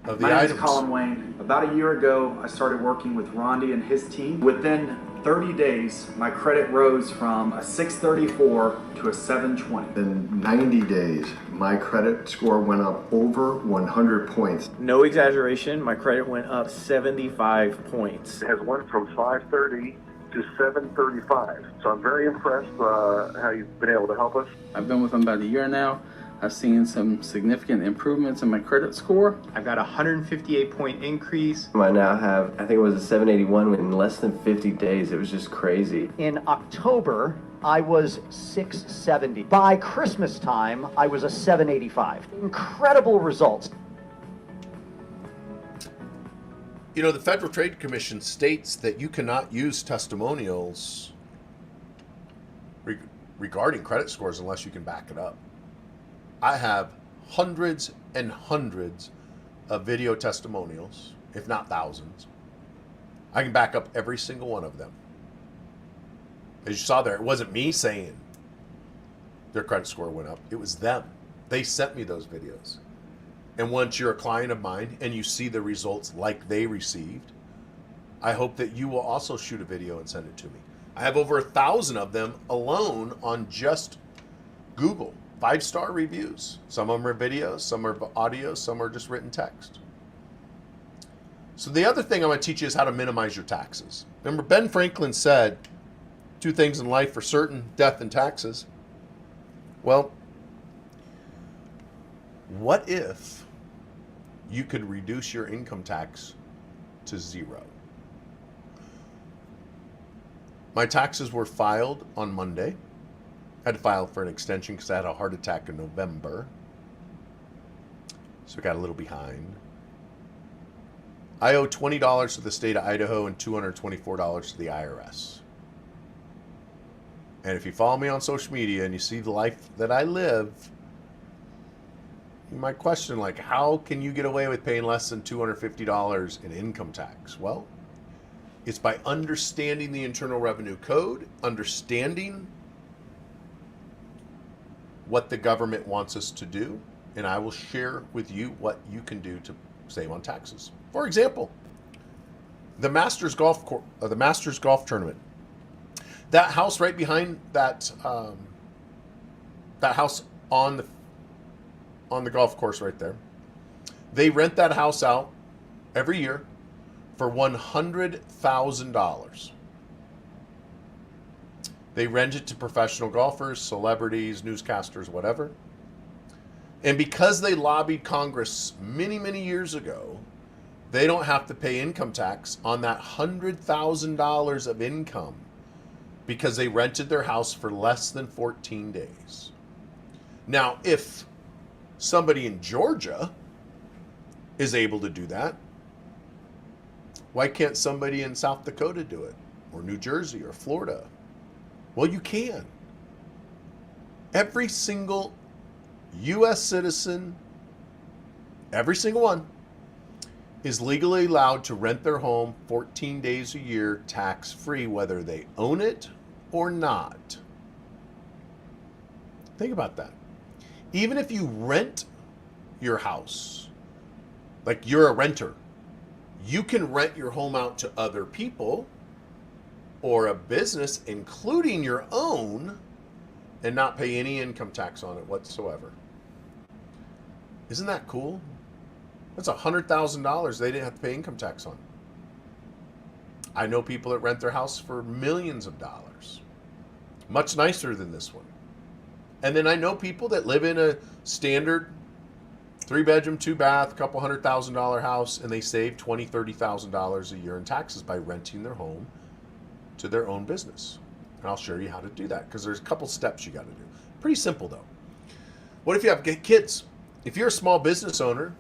of the My name items. is Colin Wayne. About a year ago, I started working with Rondi and his team. Within 30 days, my credit rose from a 634 to a 720. In 90 days, my credit score went up over 100 points. No exaggeration, my credit went up 75 points. It has went from 530 to 735. So I'm very impressed how you've been able to help us. I've been with them about a year now. I've seen some significant improvements in my credit score. I got a 158-point increase. I now have, I think it was a 781 in less than 50 days. It was just crazy. In October, I was 670. By Christmas time, I was a 785. Incredible results. You know, the Federal Trade Commission states that you cannot use testimonials regarding credit scores unless you can back it up. I have hundreds and hundreds of video testimonials, if not thousands. I can back up every single one of them. As you saw there, it wasn't me saying their credit score went up. It was them. They sent me those videos. And once you're a client of mine and you see the results like they received, I hope that you will also shoot a video and send it to me. I have over 1,000 of them alone on just Google. 5-star reviews. Some of them are videos, some are audio, some are just written text. So the other thing I'm going to teach you is how to minimize your taxes. Remember, Ben Franklin said, 2 things in life for certain, death and taxes. Well, what if you could reduce your income tax to 0? My taxes were filed on Monday. I had to file for an extension because I had a heart attack in November. So I got a little behind. I owe $20 to the state of Idaho and $224 to the IRS. And if you follow me on social media and you see the life that I live, you might question, like, how can you get away with paying less than $250 in income tax? Well, it's by understanding the Internal Revenue Code, understanding what the government wants us to do, and I will share with you what you can do to save on taxes. For example, the Masters Golf Tournament. That house right behind that house on the golf course right there. They rent that house out every year for $100,000. They rent it to professional golfers, celebrities, newscasters, whatever. And because they lobbied Congress many, many years ago, they don't have to pay income tax on that $100,000 of income because they rented their house for less than 14 days. Now, if somebody in Georgia is able to do that, why can't somebody in South Dakota do it? Or New Jersey or Florida? Well, you can. Every single U.S. citizen, every single one, is legally allowed to rent their home 14 days a year tax-free, whether they own it or not. Think about that. Even if you rent your house, like you're a renter, you can rent your home out to other people or a business, including your own, and not pay any income tax on it whatsoever. Isn't that cool? That's $100,000 they didn't have to pay income tax on. I know people that rent their house for millions of dollars. Much nicer than this one. And then I know people that live in a standard 3-bedroom, 2-bath, couple $100,000 house, and they save $20,000, $30,000 a year in taxes by renting their home to their own business. And I'll show you how to do that because there's a couple steps you got to do. Pretty simple though. What if you have kids? If you're a small business owner,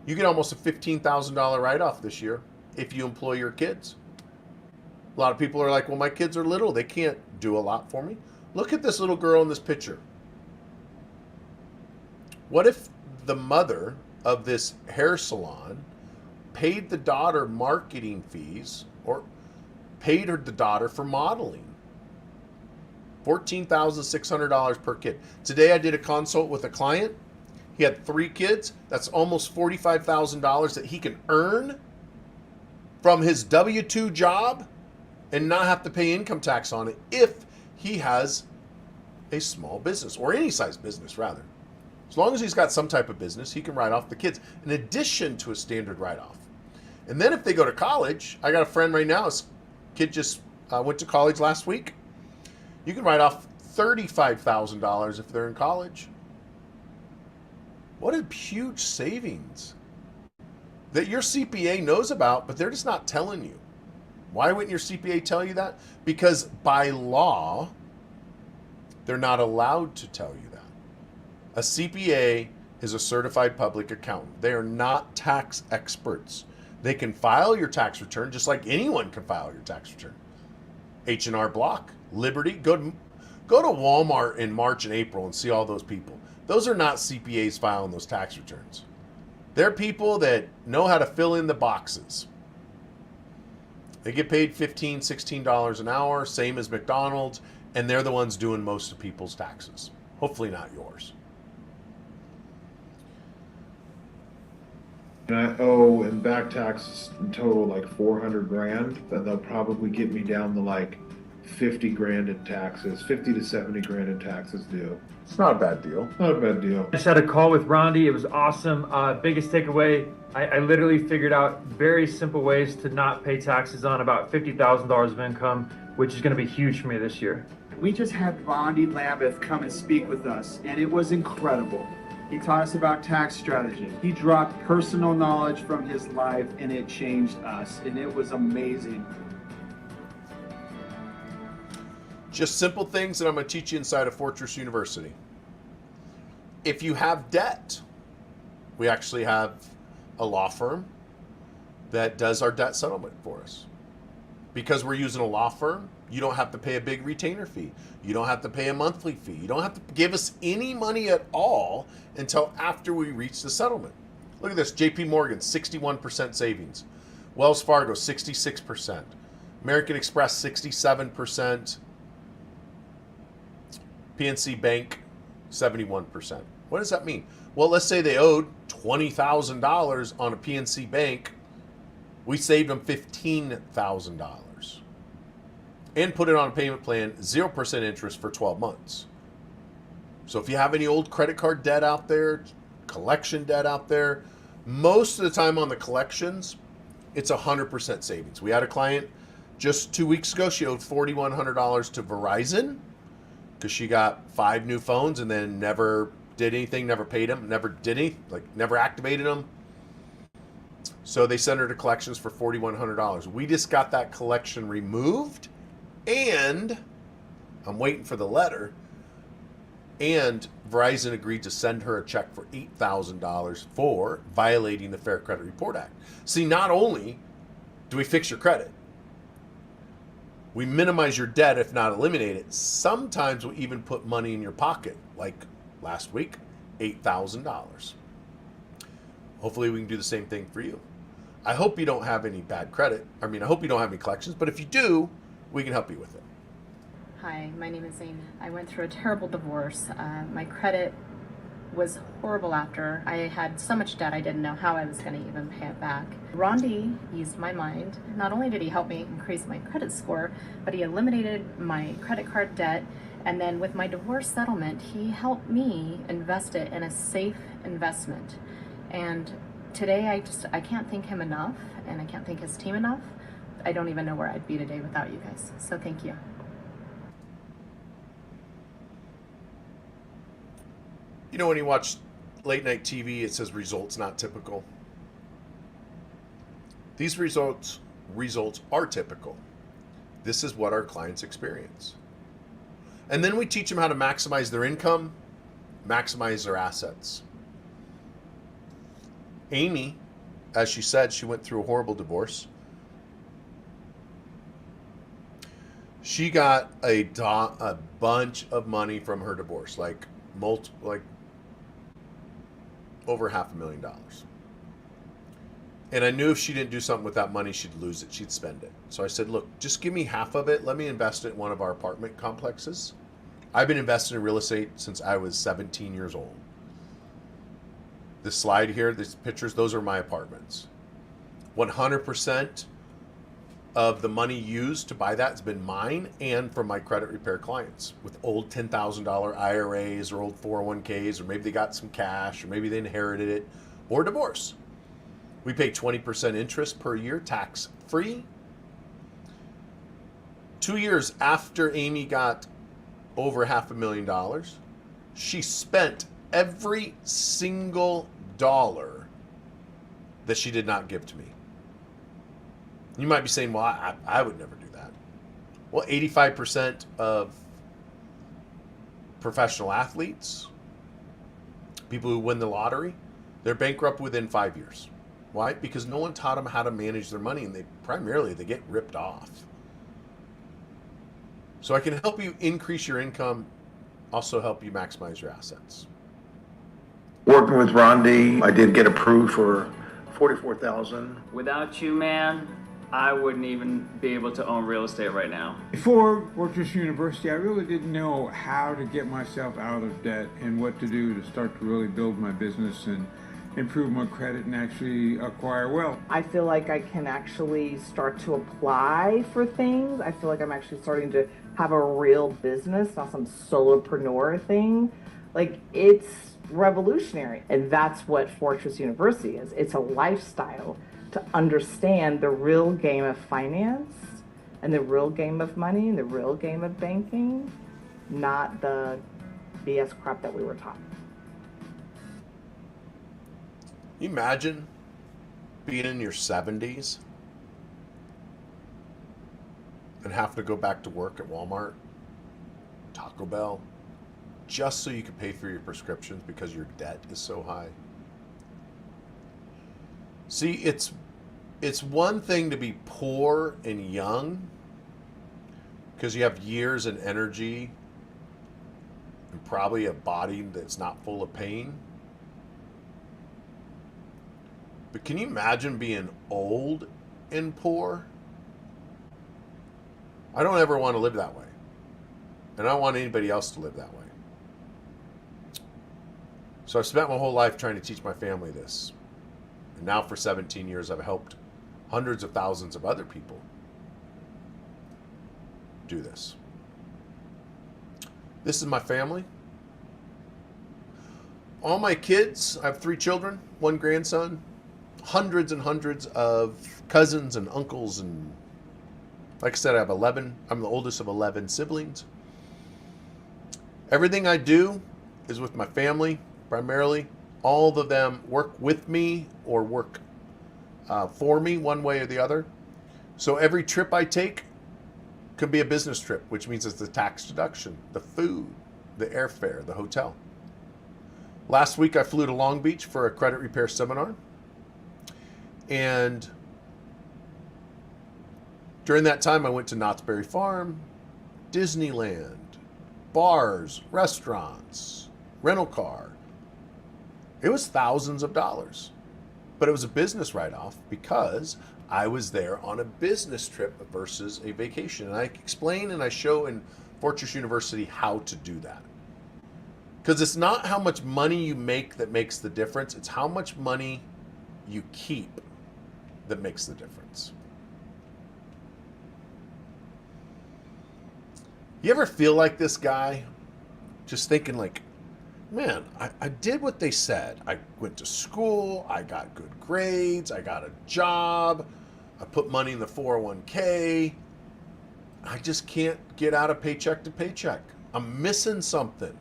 you get almost a $15,000 write-off this year if you employ your kids. A lot of people are like, well, my kids are little. They can't do a lot for me. Look at this little girl in this picture. What if the mother of this hair salon paid the daughter marketing fees or paid the daughter for modeling? $14,600 per kid. Today I did a consult with a client. He had 3 kids. That's almost $45,000 that he can earn from his W-2 job and not have to pay income tax on it if he has a small business, or any size business rather. As long as he's got some type of business, he can write off the kids in addition to a standard write-off. And then if they go to college, I got a friend right now, his kid just went to college last week. You can write off $35,000 if they're in college. What a huge savings that your CPA knows about, but they're just not telling you. Why wouldn't your CPA tell you that? Because by law, they're not allowed to tell you that. A CPA is a certified public accountant. They are not tax experts. They can file your tax return just like anyone can file your tax return. H&R Block, Liberty, go to Walmart in March and April and see all those people. Those are not CPAs filing those tax returns. They're people that know how to fill in the boxes. They get paid $15, $16 an hour, same as McDonald's, and they're the ones doing most of people's taxes. Hopefully not yours. And I owe in back taxes in total like 400 grand, then they'll probably get me down to like 50 grand in taxes, 50 to 70 grand in taxes due. It's not a bad deal. Not a bad deal. I just had a call with Rondi. It was awesome. Biggest takeaway, I literally figured out very simple ways to not pay taxes on about $50,000 of income, which is going to be huge for me this year. We just had Rondi Lambeth come and speak with us, and it was incredible. He taught us about tax strategy. He dropped personal knowledge from his life, and it changed us, and it was amazing. Just simple things that I'm going to teach you inside of Fortress University. If you have debt, we actually have a law firm that does our debt settlement for us. Because we're using a law firm, you don't have to pay a big retainer fee. You don't have to pay a monthly fee. You don't have to give us any money at all until after we reach the settlement. Look at this, JP Morgan, 61% savings. Wells Fargo, 66%. American Express, 67%. PNC Bank, 71%. What does that mean? Well, let's say they owed $20,000 on a PNC Bank. We saved them $15,000 and put it on a payment plan, 0% interest for 12 months. So if you have any old credit card debt out there, collection debt out there, most of the time on the collections, it's 100% savings. We had a client just 2 weeks ago. She owed $4,100 to Verizon because she got 5 new phones and then never did anything, never paid them, never did anything, never activated them. So they sent her to collections for $4,100. We just got that collection removed, and I'm waiting for the letter. And Verizon agreed to send her a check for $8,000 for violating the Fair Credit Report Act. See, not only do we fix your credit, we minimize your debt, if not eliminate it. Sometimes we'll even put money in your pocket, like last week, $8,000. Hopefully we can do the same thing for you. I hope you don't have any bad credit. I hope you don't have any collections, but if you do, we can help you with it. Hi, my name is Amy. I went through a terrible divorce. My credit was horrible after. I had so much debt I didn't know how I was going to even pay it back. Rondi eased my mind. Not only did he help me increase my credit score, but he eliminated my credit card debt. And then with my divorce settlement, he helped me invest it in a safe investment. And today I can't thank him enough, and I can't thank his team enough. I don't even know where I'd be today without you guys. So thank you. You know, when you watch late night TV, it says results not typical. These results are typical. This is what our clients experience. And then we teach them how to maximize their income, maximize their assets. Amy, as she said, she went through a horrible divorce. She got a bunch of money from her divorce, like over $500,000. And I knew if she didn't do something with that money, she'd lose it. She'd spend it. So I said, look, just give me half of it. Let me invest it in one of our apartment complexes. I've been investing in real estate since I was 17 years old. This slide here, these pictures, those are my apartments. 100% of the money used to buy that has been mine and from my credit repair clients with old $10,000 IRAs or old 401ks, or maybe they got some cash, or maybe they inherited it, or divorce. We pay 20% interest per year, tax free. 2 years after Amy got over $500,000, she spent every single dollar that she did not give to me. You might be saying, well, I would never do that. Well, 85% of professional athletes, people who win the lottery, they're bankrupt within 5 years. Why? Because no one taught them how to manage their money, and they get ripped off. So I can help you increase your income, also help you maximize your assets. Working with Rondi, I did get approved for $44,000. Without you, man, I wouldn't even be able to own real estate right now. Before Fortress University, I really didn't know how to get myself out of debt and what to do to start to really build my business and improve my credit and actually acquire wealth. I feel like I can actually start to apply for things. I feel like I'm actually starting to have a real business, not some solopreneur thing. Like, it's revolutionary. And that's what Fortress University is. It's a lifestyle to understand the real game of finance and the real game of money and the real game of banking, not the BS crap that we were taught. Imagine being in your 70s and having to go back to work at Walmart, Taco Bell, just so you can pay for your prescriptions because your debt is so high. See, it's one thing to be poor and young because you have years and energy and probably a body that's not full of pain. But can you imagine being old and poor? I don't ever want to live that way. And I don't want anybody else to live that way. So I've spent my whole life trying to teach my family this. And now for 17 years, I've helped hundreds of thousands of other people do this. This is my family. All my kids, I have 3 children, 1 grandson, hundreds and hundreds of cousins and uncles, and like I said, I have 11. I'm the oldest of 11 siblings. Everything I do is with my family, primarily. All of them work with me or work for me one way or the other. So every trip I take could be a business trip, which means it's the tax deduction, the food, the airfare, the hotel. Last week I flew to Long Beach for a credit repair seminar. And during that time I went to Knott's Berry Farm, Disneyland, bars, restaurants, rental car. It was thousands of dollars. But it was a business write-off because I was there on a business trip versus a vacation. And I explain and I show in Fortress University how to do that. Because it's not how much money you make that makes the difference. It's how much money you keep that makes the difference. You ever feel like this guy? Just thinking like, man, I did what they said. I went to school, I got good grades, I got a job, I put money in the 401k. I just can't get out of paycheck to paycheck. I'm missing something.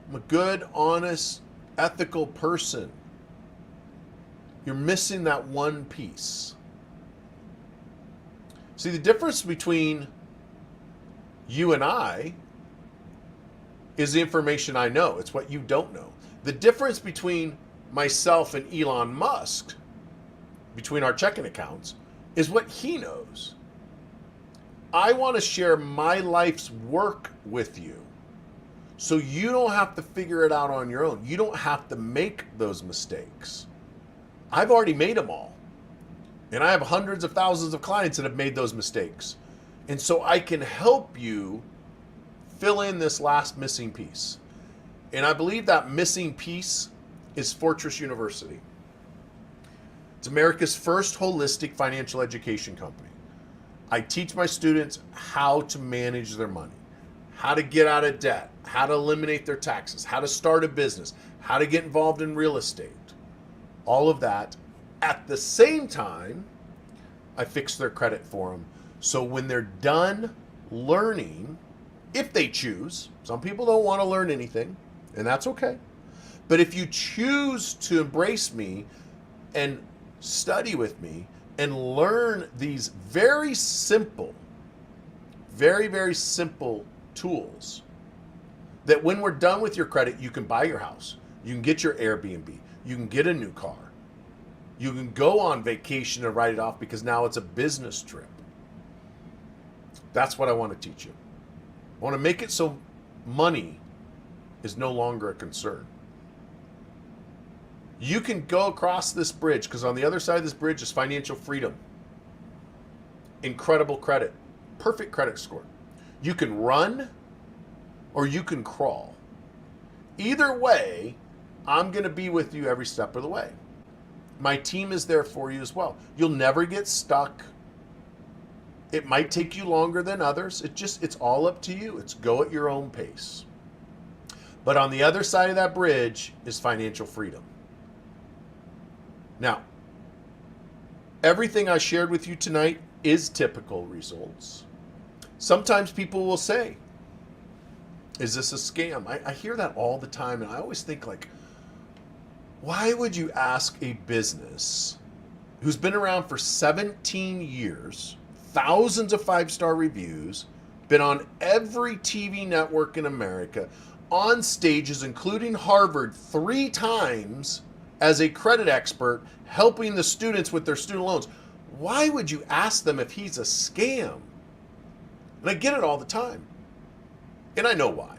I'm a good, honest, ethical person. You're missing that one piece. See, the difference between you and I is the information I know. It's what you don't know. The difference between myself and Elon Musk, between our checking accounts, is what he knows. I want to share my life's work with you so you don't have to figure it out on your own. You don't have to make those mistakes. I've already made them all. And I have hundreds of thousands of clients that have made those mistakes. And so I can help you fill in this last missing piece. And I believe that missing piece is Fortress University. It's America's first holistic financial education company. I teach my students how to manage their money, how to get out of debt, how to eliminate their taxes, how to start a business, how to get involved in real estate. All of that. At the same time, I fix their credit for them. So when they're done learning, if they choose, some people don't want to learn anything, and that's okay. But if you choose to embrace me and study with me and learn these very simple, very, very simple tools, that when we're done with your credit, you can buy your house, you can get your Airbnb, you can get a new car, you can go on vacation and write it off because now it's a business trip. That's what I want to teach you. I want to make it so money is no longer a concern. You can go across this bridge because on the other side of this bridge is financial freedom. Incredible credit. Perfect credit score. You can run or you can crawl. Either way, I'm going to be with you every step of the way. My team is there for you as well. You'll never get stuck. It might take you longer than others. It's all up to you. It's go at your own pace. But on the other side of that bridge is financial freedom. Now, everything I shared with you tonight is typical results. Sometimes people will say, is this a scam? I hear that all the time, and I always think like, why would you ask a business who's been around for 17 years, thousands of 5-star reviews, been on every TV network in America, on stages, including Harvard 3 times as a credit expert, helping the students with their student loans. Why would you ask them if he's a scam? And I get it all the time. And I know why.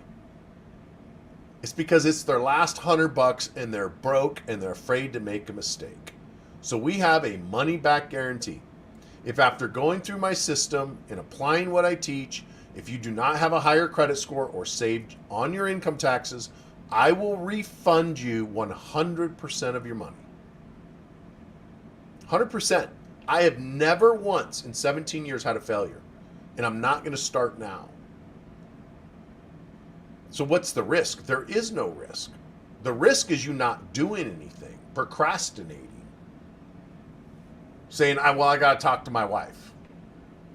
It's because it's their last $100 and they're broke and they're afraid to make a mistake. So we have a money back guarantee. If after going through my system and applying what I teach, if you do not have a higher credit score or saved on your income taxes, I will refund you 100% of your money. 100%. I have never once in 17 years had a failure, and I'm not going to start now. So what's the risk? There is no risk. The risk is you not doing anything, procrastinating, saying, I got to talk to my wife.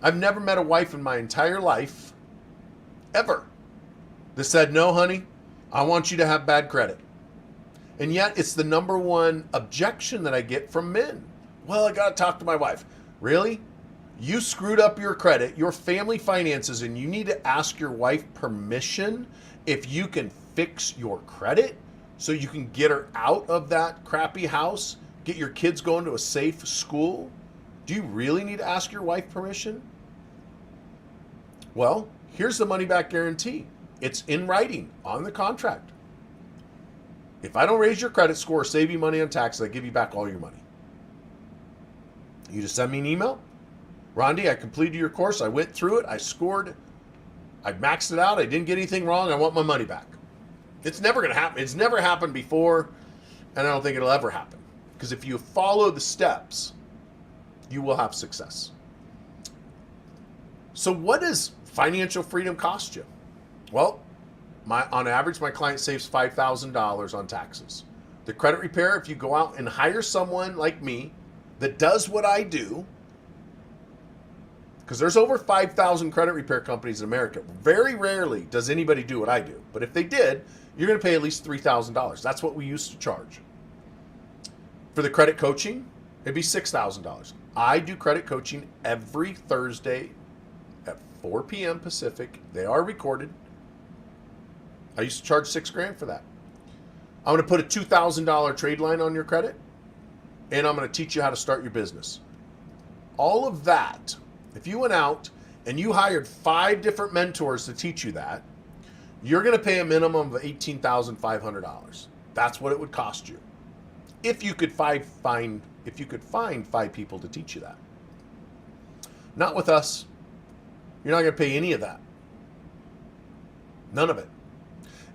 I've never met a wife in my entire life, ever, that said, no, honey, I want you to have bad credit. And yet it's the number one objection that I get from men. Well, I got to talk to my wife. Really? You screwed up your credit, your family finances, and you need to ask your wife permission if you can fix your credit so you can get her out of that crappy house, get your kids going to a safe school? Do you really need to ask your wife permission? Well, here's the money back guarantee. It's in writing on the contract. If I don't raise your credit score or save you money on taxes, I give you back all your money. You just send me an email. Rondi, I completed your course. I went through it. I scored. I maxed it out. I didn't get anything wrong. I want my money back. It's never going to happen. It's never happened before, and I don't think it'll ever happen. Because if you follow the steps, you will have success. So what does financial freedom cost you? Well, on average, my client saves $5,000 on taxes. The credit repair, if you go out and hire someone like me that does what I do, because there's over 5,000 credit repair companies in America. Very rarely does anybody do what I do. But if they did, you're going to pay at least $3,000. That's what we used to charge. For the credit coaching, it'd be $6,000. I do credit coaching every Thursday at 4 p.m. Pacific. They are recorded. I used to charge $6,000 for that. I'm going to put a $2,000 trade line on your credit, and I'm going to teach you how to start your business. All of that, if you went out and you hired 5 different mentors to teach you that, you're going to pay a minimum of $18,500. That's what it would cost you. If you could find 5 people to teach you that. Not with us. You're not going to pay any of that. None of it.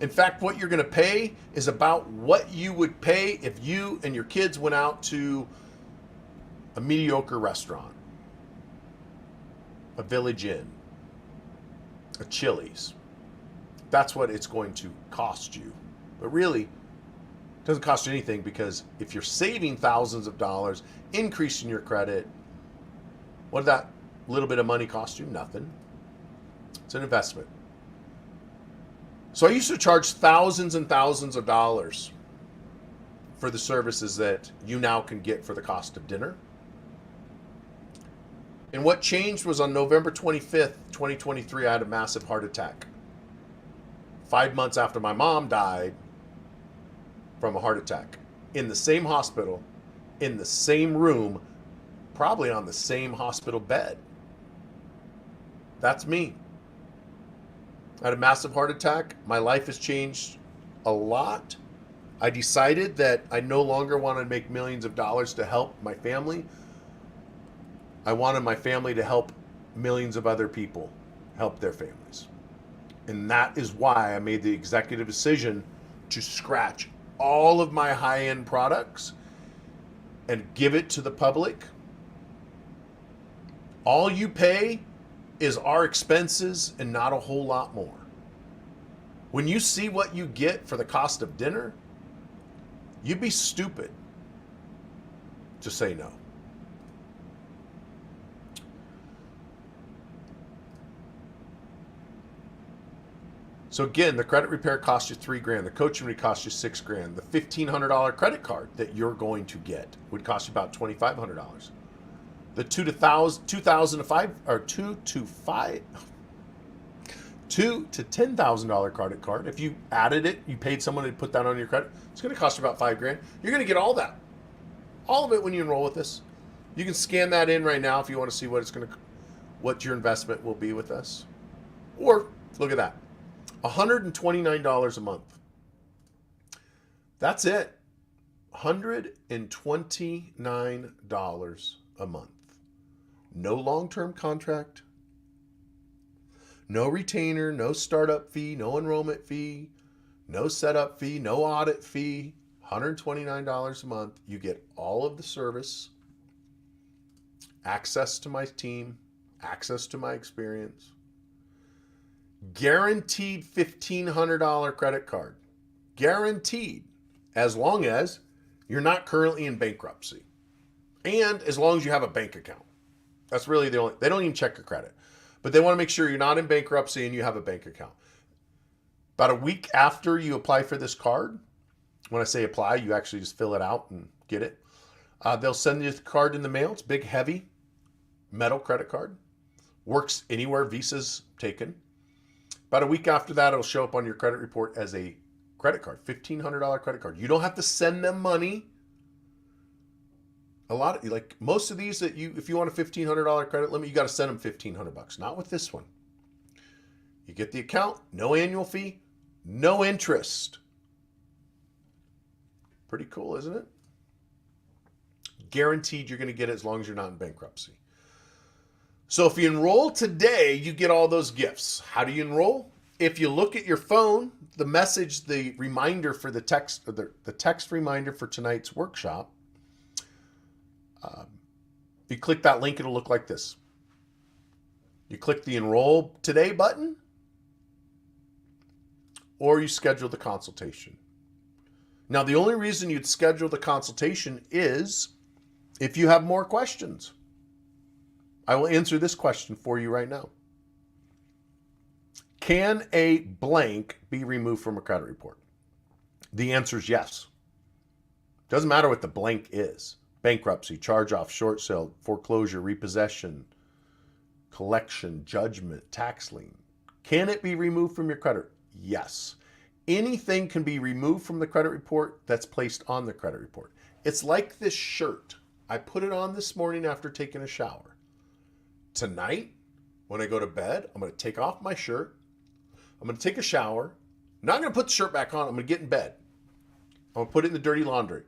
In fact, what you're going to pay is about what you would pay if you and your kids went out to a mediocre restaurant. a Village Inn, a Chili's. That's what it's going to cost you. But really, it doesn't cost you anything, because if you're saving thousands of dollars, increasing your credit, what did that little bit of money cost you? Nothing. It's an investment. So I used to charge thousands and thousands of dollars for the services that you now can get for the cost of dinner. And what changed was on November 25th, 2023, I had a massive heart attack. 5 months after my mom died from a heart attack. In the same hospital, in the same room, probably on the same hospital bed. That's me. I had a massive heart attack. My life has changed a lot. I decided that I no longer wanted to make millions of dollars to help my family. I wanted my family to help millions of other people help their families. And that is why I made the executive decision to scratch all of my high-end products and give it to the public. All you pay is our expenses and not a whole lot more. When you see what you get for the cost of dinner, you'd be stupid to say no. So again, the credit repair costs you $3,000. The coaching would cost you $6,000. The $1,500 credit card that you're going to get would cost you about $2,500. The $2 to $10,000 credit card, if you added it, you paid someone to put that on your credit, it's going to cost you about $5,000. You're going to get all that, all of it when you enroll with us. You can scan that in right now if you want to see what your investment will be with us. Or look at that. $129 a month. That's it. $129 a month. No long-term contract. No retainer, no startup fee, no enrollment fee, no setup fee, no audit fee. $129 a month. You get all of the service, access to my team, access to my experience. Guaranteed $1,500 credit card. Guaranteed. As long as you're not currently in bankruptcy. And as long as you have a bank account. That's really the only, they don't even check your credit. But they want to make sure you're not in bankruptcy and you have a bank account. About a week after you apply for this card, when I say apply, you actually just fill it out and get it. They'll send you the card in the mail. It's big, heavy, metal credit card. Works anywhere Visa's taken. About a week after that, it'll show up on your credit report as a credit card, $1,500 credit card. You don't have to send them money. A lot of, like most of these that if you want a $1,500 credit limit, you got to send them $1,500. Not with this one. You get the account, no annual fee, no interest. Pretty cool, isn't it? Guaranteed you're going to get it as long as you're not in bankruptcy. So if you enroll today, you get all those gifts. How do you enroll? If you look at your phone, the message, the reminder for the text reminder for tonight's workshop, if you click that link, it'll look like this. You click the Enroll Today button, or you schedule the consultation. Now, the only reason you'd schedule the consultation is if you have more questions. I will answer this question for you right now. Can a blank be removed from a credit report? The answer is yes. Doesn't matter what the blank is. Bankruptcy, charge-off, short sale, foreclosure, repossession, collection, judgment, tax lien. Can it be removed from your credit? Yes. Anything can be removed from the credit report that's placed on the credit report. It's like this shirt. I put it on this morning after taking a shower. Tonight, when I go to bed, I'm going to take off my shirt. I'm going to take a shower. I'm not going to put the shirt back on. I'm going to get in bed. I'm going to put it in the dirty laundry.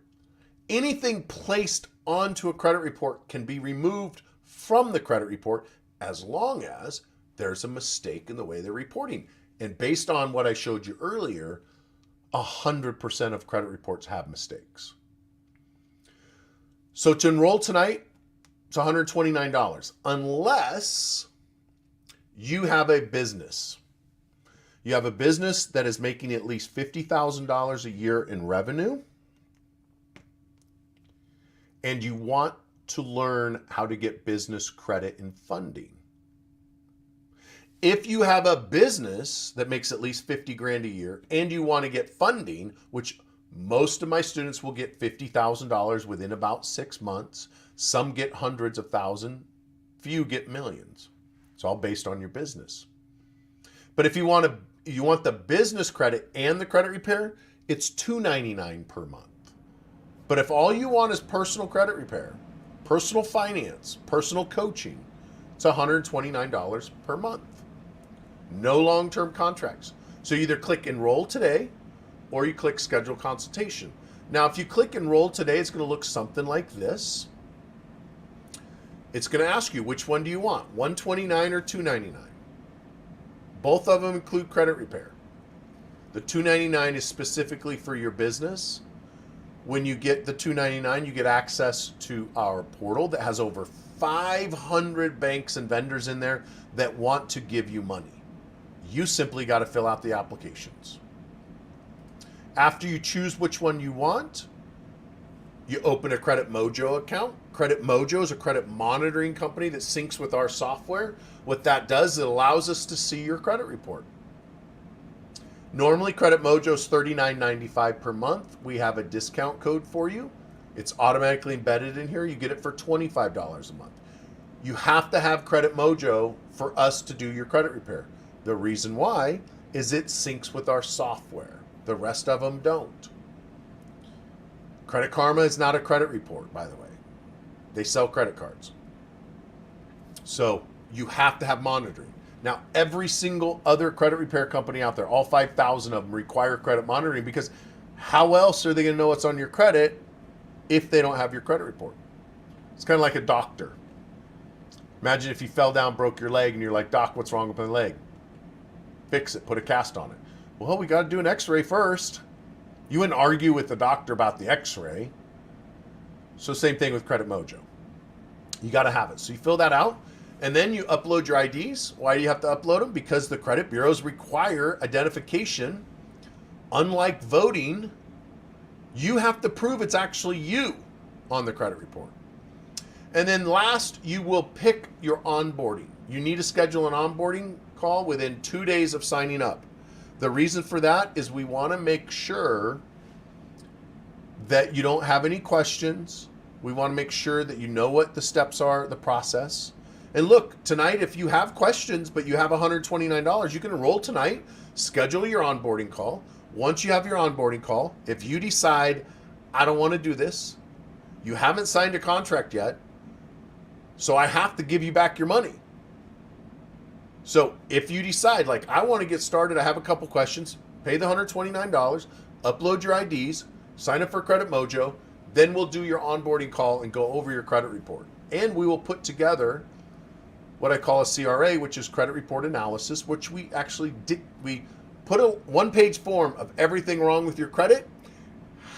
Anything placed onto a credit report can be removed from the credit report as long as there's a mistake in the way they're reporting. And based on what I showed you earlier, 100% of credit reports have mistakes. So to enroll tonight, it's $129, unless you have a business. You have a business that is making at least $50,000 a year in revenue, and you want to learn how to get business credit and funding. If you have a business that makes at least 50 grand a year and you want to get funding, which most of my students will get $50,000 within about 6 months, some get hundreds of thousands, few get millions. It's all based on your business. But if you want the business credit and the credit repair, it's $299 per month. But if all you want is personal credit repair, personal finance, personal coaching, it's $129 per month. No long-term contracts. So you either click enroll today or you click schedule consultation. Now, if you click enroll today, it's going to look something like this. It's going to ask you, which one do you want, $129 or $299? Both of them include credit repair. The $299 is specifically for your business. When you get the $299, you get access to our portal that has over 500 banks and vendors in there that want to give you money. You simply got to fill out the applications. After you choose which one you want, you open a Credit Mojo account. Credit Mojo is a credit monitoring company that syncs with our software. What that does, it allows us to see your credit report. Normally, Credit Mojo is $39.95 per month. We have a discount code for you. It's automatically embedded in here. You get it for $25 a month. You have to have Credit Mojo for us to do your credit repair. The reason why is it syncs with our software. The rest of them don't. Credit Karma is not a credit report, by the way. They sell credit cards. So you have to have monitoring. Now, every single other credit repair company out there, all 5,000 of them, require credit monitoring, because how else are they going to know what's on your credit if they don't have your credit report? It's kind of like a doctor. Imagine if you fell down, broke your leg, and you're like, Doc, what's wrong with my leg? Fix it, put a cast on it. Well, we got to do an x-ray first. You wouldn't argue with the doctor about the x-ray. So same thing with Credit Mojo. You got to have it. So you fill that out, and then you upload your IDs. Why do you have to upload them? Because the credit bureaus require identification. Unlike voting, you have to prove it's actually you on the credit report. And then last, you will pick your onboarding. You need to schedule an onboarding call within 2 days of signing up. The reason for that is we want to make sure that you don't have any questions. We want to make sure that you know what the steps are, the process. And look, tonight, if you have questions, but you have $129, you can enroll tonight, schedule your onboarding call. Once you have your onboarding call, if you decide, I don't want to do this, you haven't signed a contract yet, so I have to give you back your money. So if you decide, like, I want to get started, I have a couple questions, pay the $129, upload your IDs, sign up for Credit Mojo, then we'll do your onboarding call and go over your credit report. And we will put together what I call a CRA, which is credit report analysis, which we actually did. We put a one-page form of everything wrong with your credit,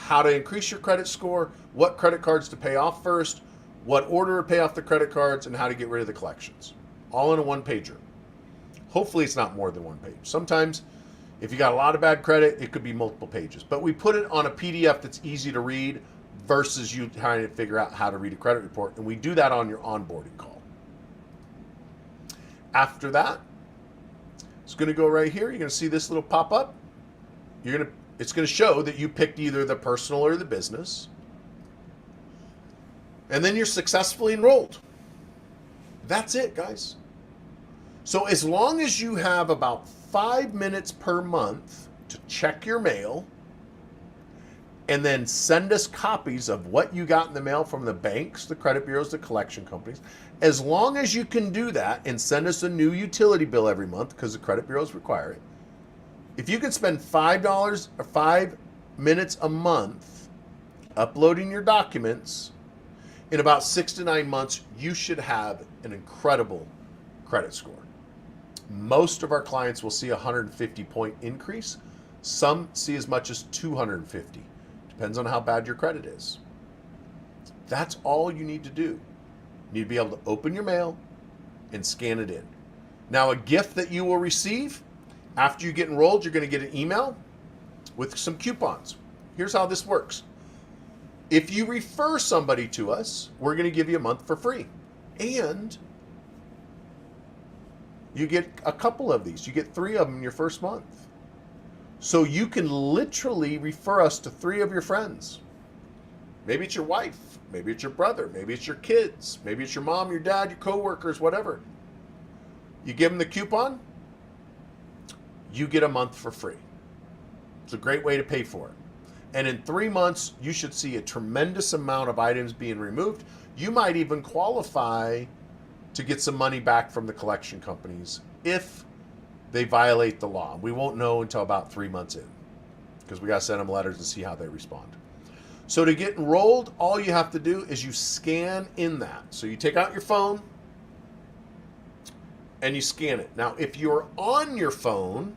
how to increase your credit score, what credit cards to pay off first, what order to pay off the credit cards, and how to get rid of the collections. All in a one-pager. Hopefully it's not more than one page. Sometimes if you got a lot of bad credit, it could be multiple pages. But we put it on a PDF that's easy to read versus you trying to figure out how to read a credit report. And we do that on your onboarding call. After that, it's going to go right here. You're going to see this little pop-up. It's going to show that you picked either the personal or the business. And then you're successfully enrolled. That's it, guys. So as long as you have about 5 minutes per month to check your mail and then send us copies of what you got in the mail from the banks, the credit bureaus, the collection companies, as long as you can do that and send us a new utility bill every month, because the credit bureaus require it, if you could spend $5 or 5 minutes a month uploading your documents, in about 6 to 9 months, you should have an incredible credit score. Most of our clients will see a 150-point increase. Some see as much as 250. Depends on how bad your credit is. That's all you need to do. You need to be able to open your mail and scan it in. Now, a gift that you will receive after you get enrolled, you're going to get an email with some coupons. Here's how this works. If you refer somebody to us, we're going to give you a month for free. And you get a couple of these. You get 3 of them in your first month. So you can literally refer us to 3 of your friends. Maybe it's your wife. Maybe it's your brother. Maybe it's your kids. Maybe it's your mom, your dad, your coworkers, whatever. You give them the coupon, you get a month for free. It's a great way to pay for it. And in 3 months, you should see a tremendous amount of items being removed. You might even qualify to get some money back from the collection companies if they violate the law. We won't know until about 3 months in because we got to send them letters and see how they respond. So to get enrolled, all you have to do is you scan in that. So you take out your phone and you scan it. Now, if you're on your phone,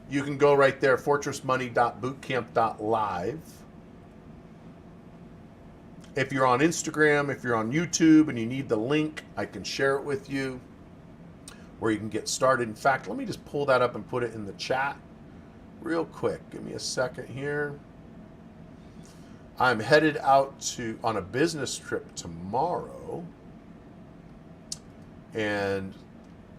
you can go right there, fortressmoney.bootcamp.live. If you're on Instagram, if you're on YouTube and you need the link, I can share it with you where you can get started. In fact, let me just pull that up and put it in the chat real quick. Give me a second here. I'm headed out on a business trip tomorrow, and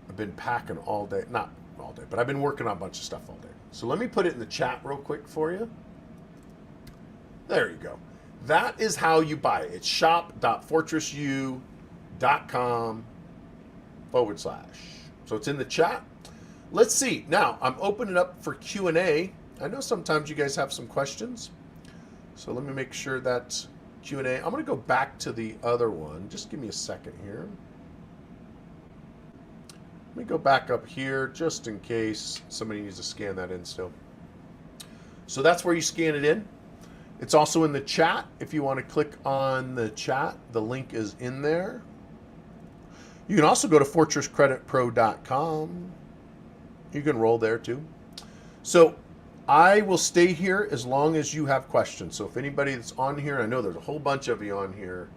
I've been packing all day. Not all day, but I've been working on a bunch of stuff all day. So let me put it in the chat real quick for you. There you go. That is how you buy it. It's shop.fortressu.com/. So it's in the chat. Let's see. Now, I'm opening up for Q&A. I know sometimes you guys have some questions. So let me make sure that's Q&A. I'm going to go back to the other one. Just give me a second here. Let me go back up here just in case somebody needs to scan that in still. So that's where you scan it in. It's also in the chat. If you want to click on the chat, the link is in there. You can also go to fortresscreditpro.com. You can roll there too. So I will stay here as long as you have questions. So if anybody that's on here, I know there's a whole bunch of you on here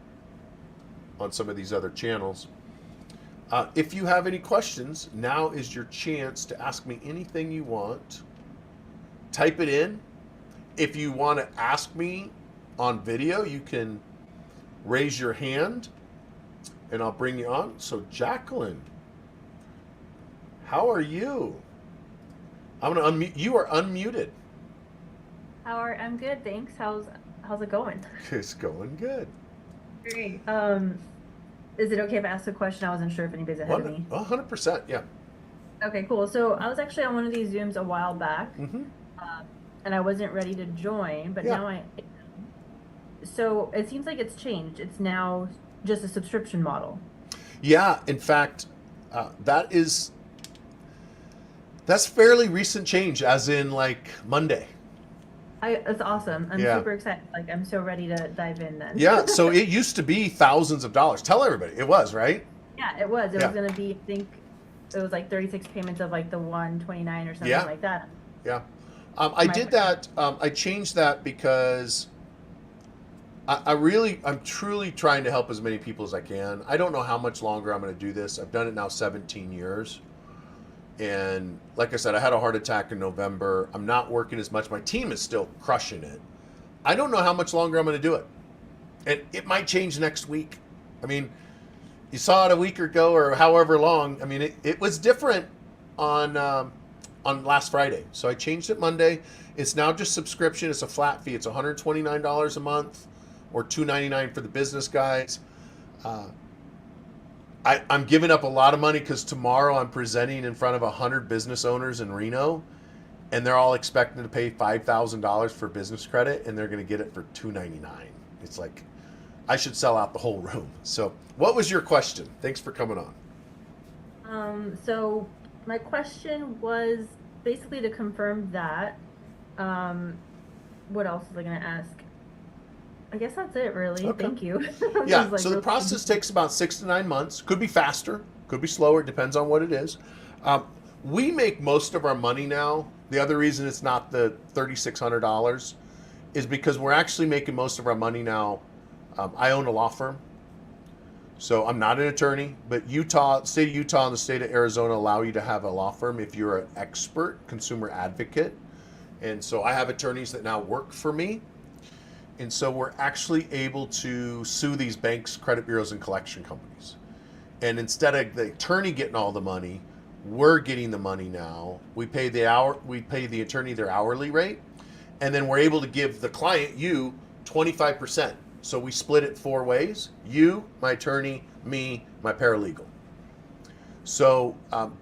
on some of these other channels. If you have any questions, now is your chance to ask me anything you want. Type it in. If you want to ask me on video, you can raise your hand and I'll bring you on. So Jacqueline, how are you? I'm going to unmute. You are unmuted. I'm good, thanks. How's it going? It's going good. Great. Is it okay if I ask a question? I wasn't sure if anybody's ahead of me. 100%, yeah. Okay, cool. So I was actually on one of these Zooms a while back, and I wasn't ready to join, but now I am. So it seems like it's changed. It's now just a subscription model. Yeah, in fact, that's fairly recent change, as in like Monday. It's awesome. I'm super excited. Like, I'm so ready to dive in then. Yeah, so it used to be thousands of dollars. Tell everybody. It was, right? Yeah, it was. It was going to be, I think, it was like 36 payments of like the 129 or something like that. Yeah. I did that. I changed that because I'm truly trying to help as many people as I can. I don't know how much longer I'm going to do this. I've done it now 17 years. And like I said, I had a heart attack in November. I'm not working as much. My team is still crushing it. I don't know how much longer I'm going to do it. And it might change next week. I mean, you saw it a week ago or however long. I mean, it was different on last Friday. So I changed it Monday. It's now just subscription. It's a flat fee. It's $129 a month or $299 for the business guys. I'm giving up a lot of money because tomorrow I'm presenting in front of 100 business owners in Reno, and they're all expecting to pay $5,000 for business credit, and they're going to get it for $299. It's like, I should sell out the whole room. So what was your question? Thanks for coming on. So my question was basically to confirm that. What else was I going to ask? I guess that's it, really. Okay. Thank you. Yeah, so the process takes about 6 to 9 months. Could be faster, could be slower. It depends on what it is. We make most of our money now. The other reason it's not the $3,600 is because we're actually making most of our money now. I own a law firm. So I'm not an attorney, but state of Utah and the state of Arizona allow you to have a law firm if you're an expert consumer advocate. And so I have attorneys that now work for me. And so we're actually able to sue these banks, credit bureaus, and collection companies. And instead of the attorney getting all the money, we're getting the money now. We pay the attorney their hourly rate, and then we're able to give the client, you, 25%. So we split it 4 ways: you, my attorney, me, my paralegal. So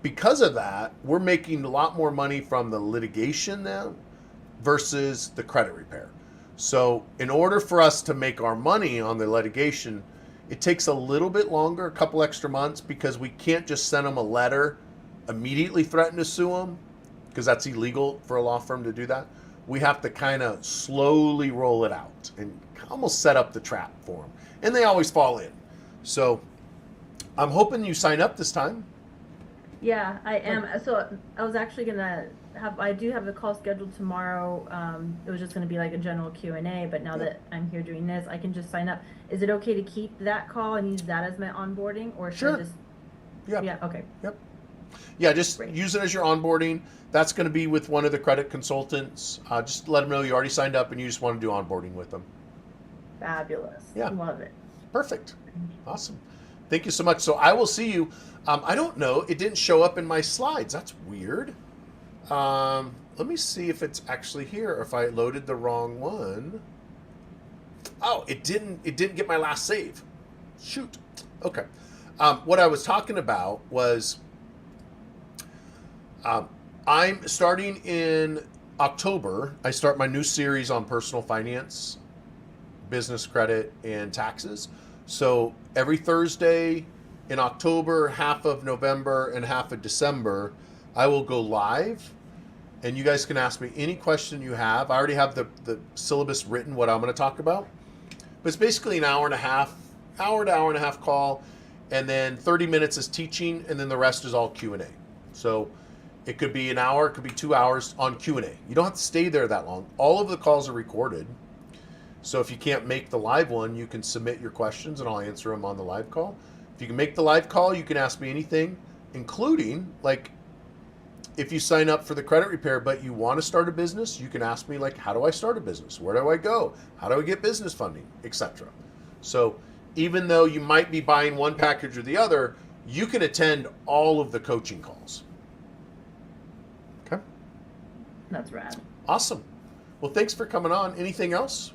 because of that, we're making a lot more money from the litigation now versus the credit repair. So in order for us to make our money on the litigation, it takes a little bit longer, a couple extra months, because we can't just send them a letter, immediately threaten to sue them, because that's illegal for a law firm to do that. We have to kind of slowly roll it out and almost set up the trap for them. And they always fall in. So I'm hoping you sign up this time. Yeah, I am. So I was actually I do have the call scheduled tomorrow. It was just gonna be like a general Q&A, but now that I'm here doing this, I can just sign up. Is it okay to keep that call and use that as my onboarding, or should I just? Yeah. Okay. Yep. Yeah, just use it as your onboarding. That's going to be with one of the credit consultants. Just let them know you already signed up and you just want to do onboarding with them. Fabulous. Yeah. Love it. Perfect. Awesome. Thank you so much. So I will see you. I don't know. It didn't show up in my slides. That's weird. Let me see if it's actually here or if I loaded the wrong one. Oh, it didn't get my last save. Shoot. Okay. What I was talking about was I'm starting in October. I start my new series on personal finance, business credit, and taxes. So every Thursday in October, half of November, and half of December, I will go live, and you guys can ask me any question you have. I already have the syllabus written, what I'm going to talk about. But it's basically an hour to hour and a half call, and then 30 minutes is teaching, and then the rest is all Q&A. So it could be an hour, it could be 2 hours on Q&A. You don't have to stay there that long. All of the calls are recorded. So if you can't make the live one, you can submit your questions and I'll answer them on the live call. If you can make the live call, you can ask me anything, including, like, if you sign up for the credit repair but you want to start a business, you can ask me, like, how do I start a business? Where do I go? How do I get business funding, etc. So even though you might be buying one package or the other, you can attend all of the coaching calls. Okay? That's rad. Awesome. Well, thanks for coming on. Anything else?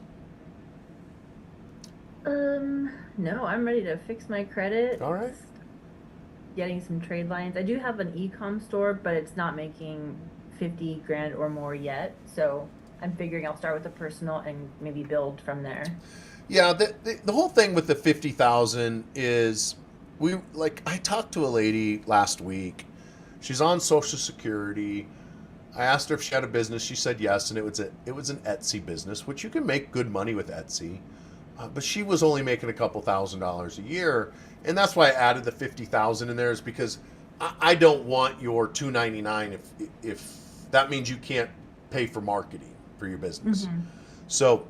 No, I'm ready to fix my credit. All right. Getting some trade lines. I do have an e-com store, but it's not making 50 grand or more yet. So I'm figuring I'll start with the personal and maybe build from there. Yeah, the whole thing with the 50,000 is I talked to a lady last week. She's on Social Security. I asked her if she had a business. She said yes, and it was an Etsy business, which you can make good money with Etsy. But she was only making a couple $1,000s a year, and that's why I added the 50,000 in there, is because I don't want your $299 if that means you can't pay for marketing for your business. Mm-hmm. So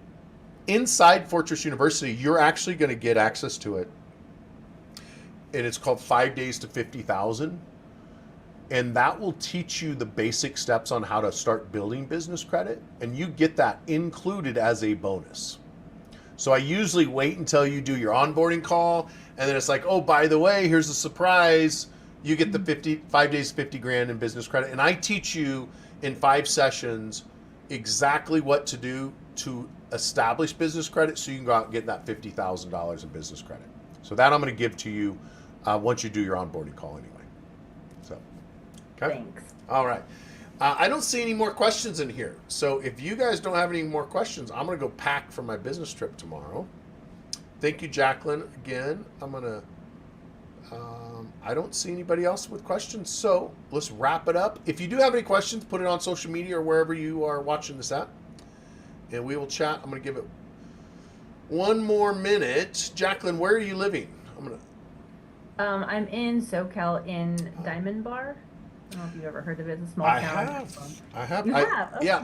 inside Fortress University, you're actually going to get access to it, and it's called 5 Days to 50,000. And that will teach you the basic steps on how to start building business credit, and you get that included as a bonus. So I usually wait until you do your onboarding call, and then it's like, oh, by the way, here's a surprise. You get the 5 days, 50 grand in business credit. And I teach you in 5 sessions exactly what to do to establish business credit so you can go out and get that $50,000 in business credit. So that I'm going to give to you once you do your onboarding call anyway. So, okay. Thanks. All right. I don't see any more questions in here. So if you guys don't have any more questions, I'm going to go pack for my business trip tomorrow. Thank you, Jacqueline, again. I don't see anybody else with questions. So let's wrap it up. If you do have any questions, put it on social media or wherever you are watching this at, and we will chat. I'm going to give it one more minute. Jacqueline, where are you living? I'm in SoCal in Diamond Bar. I don't know if you've ever heard of it. It's a small town. I have. You have? Okay. Yeah.